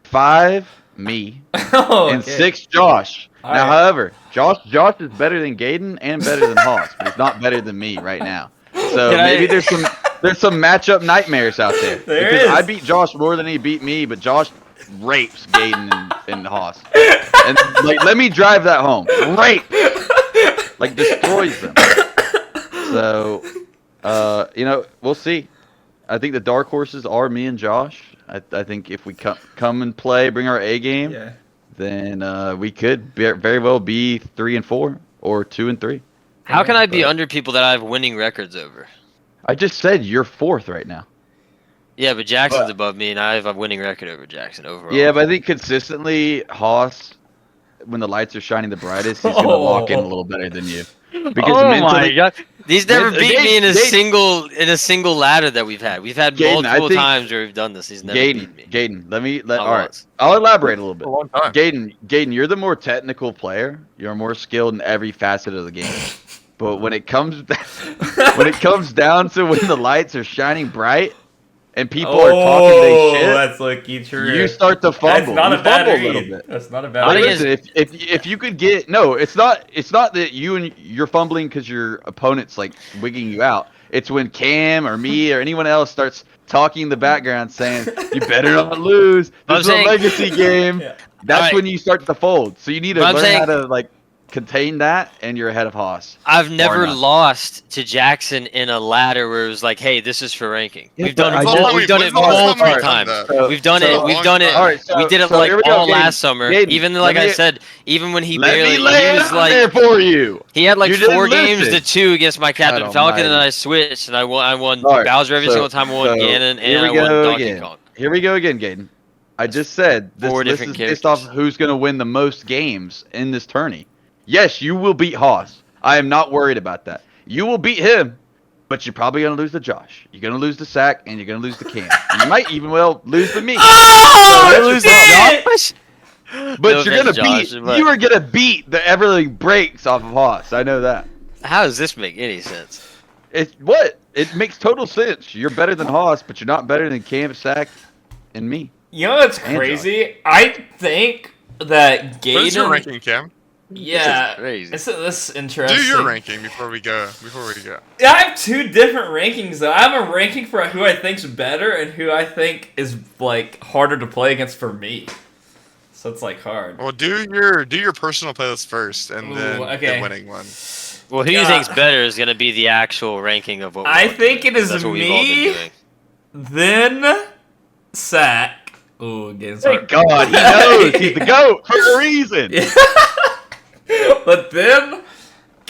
5, me, Oh, and okay. 6, Josh. All Now, right. however, Josh is better than Gaten and better than Haas, but he's not better than me right now. So Can I- maybe there's some matchup nightmares out there. There because is. I beat Josh more than he beat me, but Josh rapes Gaten and Haas. And like, let me drive that home. Rape, like destroys them. So, we'll see. I think the dark horses are me and Josh. I think if we come and play, bring our A game, Yeah. then we could very well be 3 and 4 or 2 and 3. How can I be But- under people that I have winning records over? I just said you're 4th right now. Yeah, but Jackson's But- above me, and I have a winning record over Jackson overall. Yeah, but I think consistently Haas, when the lights are shining the brightest, he's gonna lock in a little better than you. Because mentally, God! He's never beat me in a Gaten- single ladder that we've had. We've had Gaten, I multiple think- times where we've done this. He's never beat me. Gaten, Not all right. once. I'll elaborate a little bit. A long time. Gaten, you're the more technical player. You're more skilled in every facet of the game. But when it comes down to when the lights are shining bright and people are talking their shit, That's lucky true. you start to fumble. That's not You a bad fumble a read. little bit. That's not a I bad Like, think read. listen, if you could get it's not that you're fumbling because your opponent's like wigging you out. It's when Cam or me or anyone else starts talking in the background saying you better not lose. I'm This is a saying- legacy game. Yeah. That's Alright. when you start to fold. So you need to But I'm learn saying- how to like contain that, and you're ahead of Haas. I've never not. lost to Jackson in a ladder where it was like, "Hey, this is for ranking." Yeah, We've done but it. I just- We've done it When's the last time multiple we've done times. that? So- We've done so- it. We've done it. All right, so- We did it so like here we go, all Gaten. last summer. Gaten, Even let like I me- said, even when he Let barely, me lay he it was out like, there for you. he had like You didn't 4 games listen. to 2 against my Captain God Falcon, and almighty. I switched, and I won All right, Bowser every so- single time. I won so Ganon, here and we I won go Donkey again. Kong. Here we go again, Gaten. I just said this Four list is different based off characters. who's going to win the most games in this tourney. Yes, you will beat Haas. I am not worried about that. You will beat him, but you're probably going to lose to Josh. You're going to lose to Sack, and you're going to lose to Cam. And you might even well lose to me. Oh, So lose shit! to Josh? But No you're going offense, to beat. Josh, but- You are going to beat the everything breaks off of Haas. I know that. How does this make any sense? It makes total sense. You're better than Haas, but you're not better than Cam, Sack, and me. You know what's And crazy? I think that What is your Gaten. ranking, Cam? Yeah, This is crazy. this is interesting. Do your ranking before we go. I have two different rankings though. I have a ranking for who I think's better and who I think is like harder to play against for me. So it's like hard. Well, do your personal playlist first, and Ooh, then okay. the winning one. Well, who you Yeah. think's better is going to be the actual ranking of what I we're think doing, it is that's what we've all been me. doing. Then Sack. Ooh, again, sorry. Thank God, he knows he's the GOAT for a reason. But then,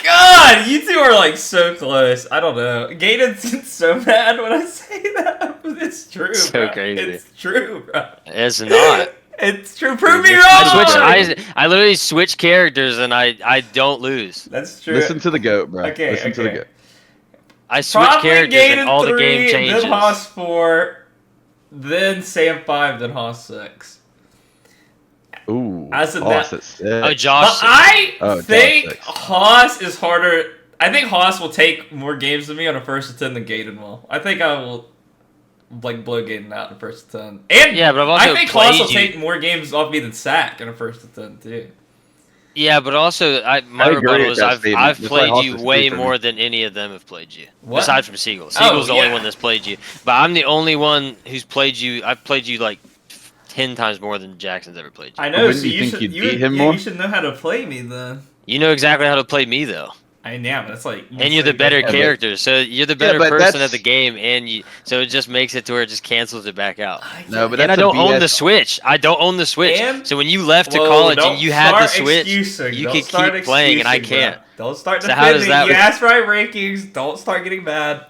God, you two are like so close. I don't know. Gaten's so mad when I say that. But it's true. So bro. crazy. It's true, bro. It's not. It's true. Prove me wrong. I literally switch characters and I don't lose. That's true. Listen to the GOAT, bro. Okay, Listen to the okay. GOAT. I switch Probably characters Gaten and all 3, the game changes. then Haas 4, then Sam 5, then Haas 6. Ooh, As of Haas that- at 6. Oh, But Josh. I Oh, Josh think 6. Haas is harder. I think Haas will take more games than me on a first to 10 than Gaten will. I think I will like blow Gaten out in a first to 10. And Yeah, but I've also I think Haas will played you. take more games off me than Sack in a first to 10 too. Yeah, but also my I agree rebuttal with is that I've statement. That's why played Haas you is way 3 for me. more than any of them have played you. What? Aside from Siegel. Oh, Siegel's the only yeah. one that's played you. But I'm the only one who's played you. I've played you like 10 times more than Jackson's ever played you. I know. Wouldn't So you you think should you'd you, beat him yeah, more? you should know how to play me then. You know exactly how to play me though. I am. That's like. And you're the better but- character, so you're the better but person that's- at the game, and so it just makes it to where it just cancels it back out. No, but And that's I don't a own BS. the Switch. I don't own the Switch. And- So when you left to Whoa, college don't and you had the start Switch, excusing. you Don't could start keep playing, and I excusing, can't. bro. Don't start So how does defending. that You work? asked for my rankings. Don't start getting mad.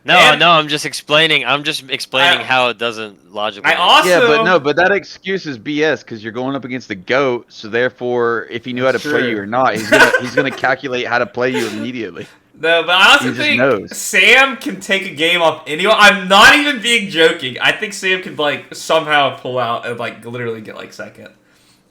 No, And- no, I'm just explaining. I'm just explaining I- how it doesn't logically. I also. Yeah, but that excuse is BS because you're going up against the GOAT. So therefore, if he knew how to That's play true. you or not, he's gonna calculate how to play you immediately. No, but I also He just think knows. Sam can take a game off anyone. I'm not even being joking. I think Sam could like somehow pull out and like literally get like second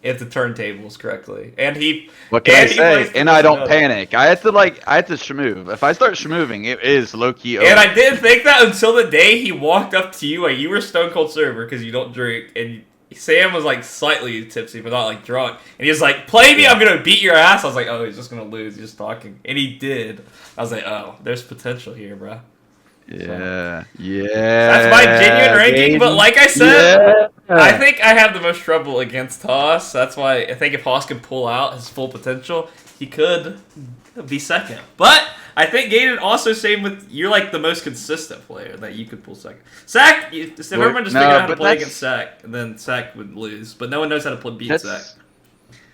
if the turntables correctly. And he. What can and I he say? plays the And I don't personality. panic. I have to shmove. If I start shmoving, it is low key. And I didn't think that until the day he walked up to you. Like you were stone cold sober because you don't drink, and Sam was like slightly tipsy, but not like drunk. And he was like, "Play me, I'm gonna beat your ass." I was like, "Oh, he's just gonna lose. He's just talking," and he did. I was like, "Oh, there's potential here, bro." Yeah, yeah. That's my genuine ranking. But Gaten. like I said, Yeah. I think I have the most trouble against Haas. That's why I think if Haas can pull out his full potential, he could be second. But I think Gaten also same with you're like the most consistent player that you could pull second. Sack, if everyone just no, figured out how to but play that's- against Sack, then Sack would lose. But no one knows how to beat Sack.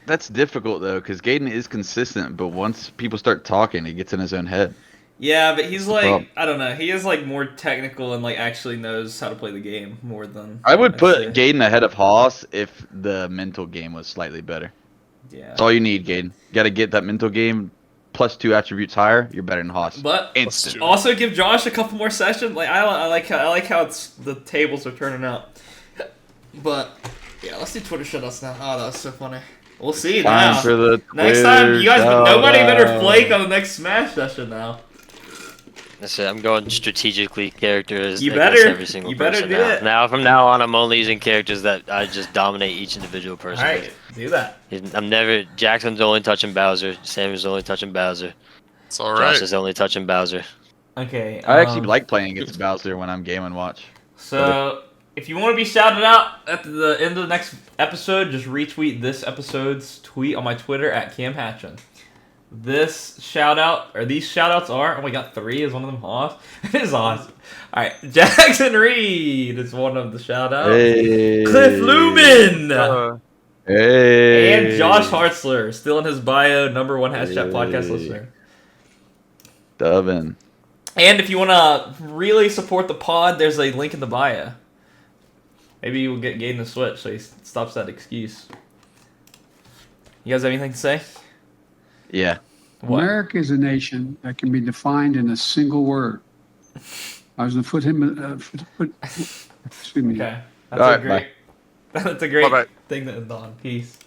That's difficult though, because Gaten is consistent, but once people start talking, he gets in his own head. Yeah, but he's like problem. I don't know. He is like more technical and like actually knows how to play the game more than I would I'd put say. Gaten ahead of Haas if the mental game was slightly better. Yeah. That's all you need, Gaten. Got to get that mental game plus 2 attributes higher. You're better than Haas. But Instant. also give Josh a couple more sessions. Like I like how it's the tables are turning out. But yeah, let's do Twitter shoutouts now. Oh, that was so funny. We'll see Time now. for the Next time, you guys, Twitter nobody better shout-out. flake on the next Smash session now. That's it. I'm going strategically characters. You against better- every single you better person do now. it. Now, from now on, I'm only using characters that I just dominate each individual person. All right, do that. I'm never. Jackson's only touching Bowser. Samuel's only touching Bowser. It's all Josh right. is only touching Bowser. Okay. I actually like playing against Bowser when I'm Game & Watch. So, if you want to be shouted out at the end of the next episode, just retweet this episode's tweet on my Twitter at CamHatchin. This shout out, or these shout outs are, oh, we got 3. Is one of them Haas? It is awesome. Alright, Jackson Reed is one of the shout outs. Hey. Cliff Lumen! Hey. And Josh Hartzler, still in his bio, #1 Hadschat podcast Hey. listener. Dubbin. And if you want to really support the pod, there's a link in the bio. Maybe he will get Gaten to switch so he stops that excuse. You guys have anything to say? Yeah. What? America is a nation that can be defined in a single word. I was going to put him. Excuse me. Okay. That's All a right, great. That's a great Bye-bye. thing to end on. Peace.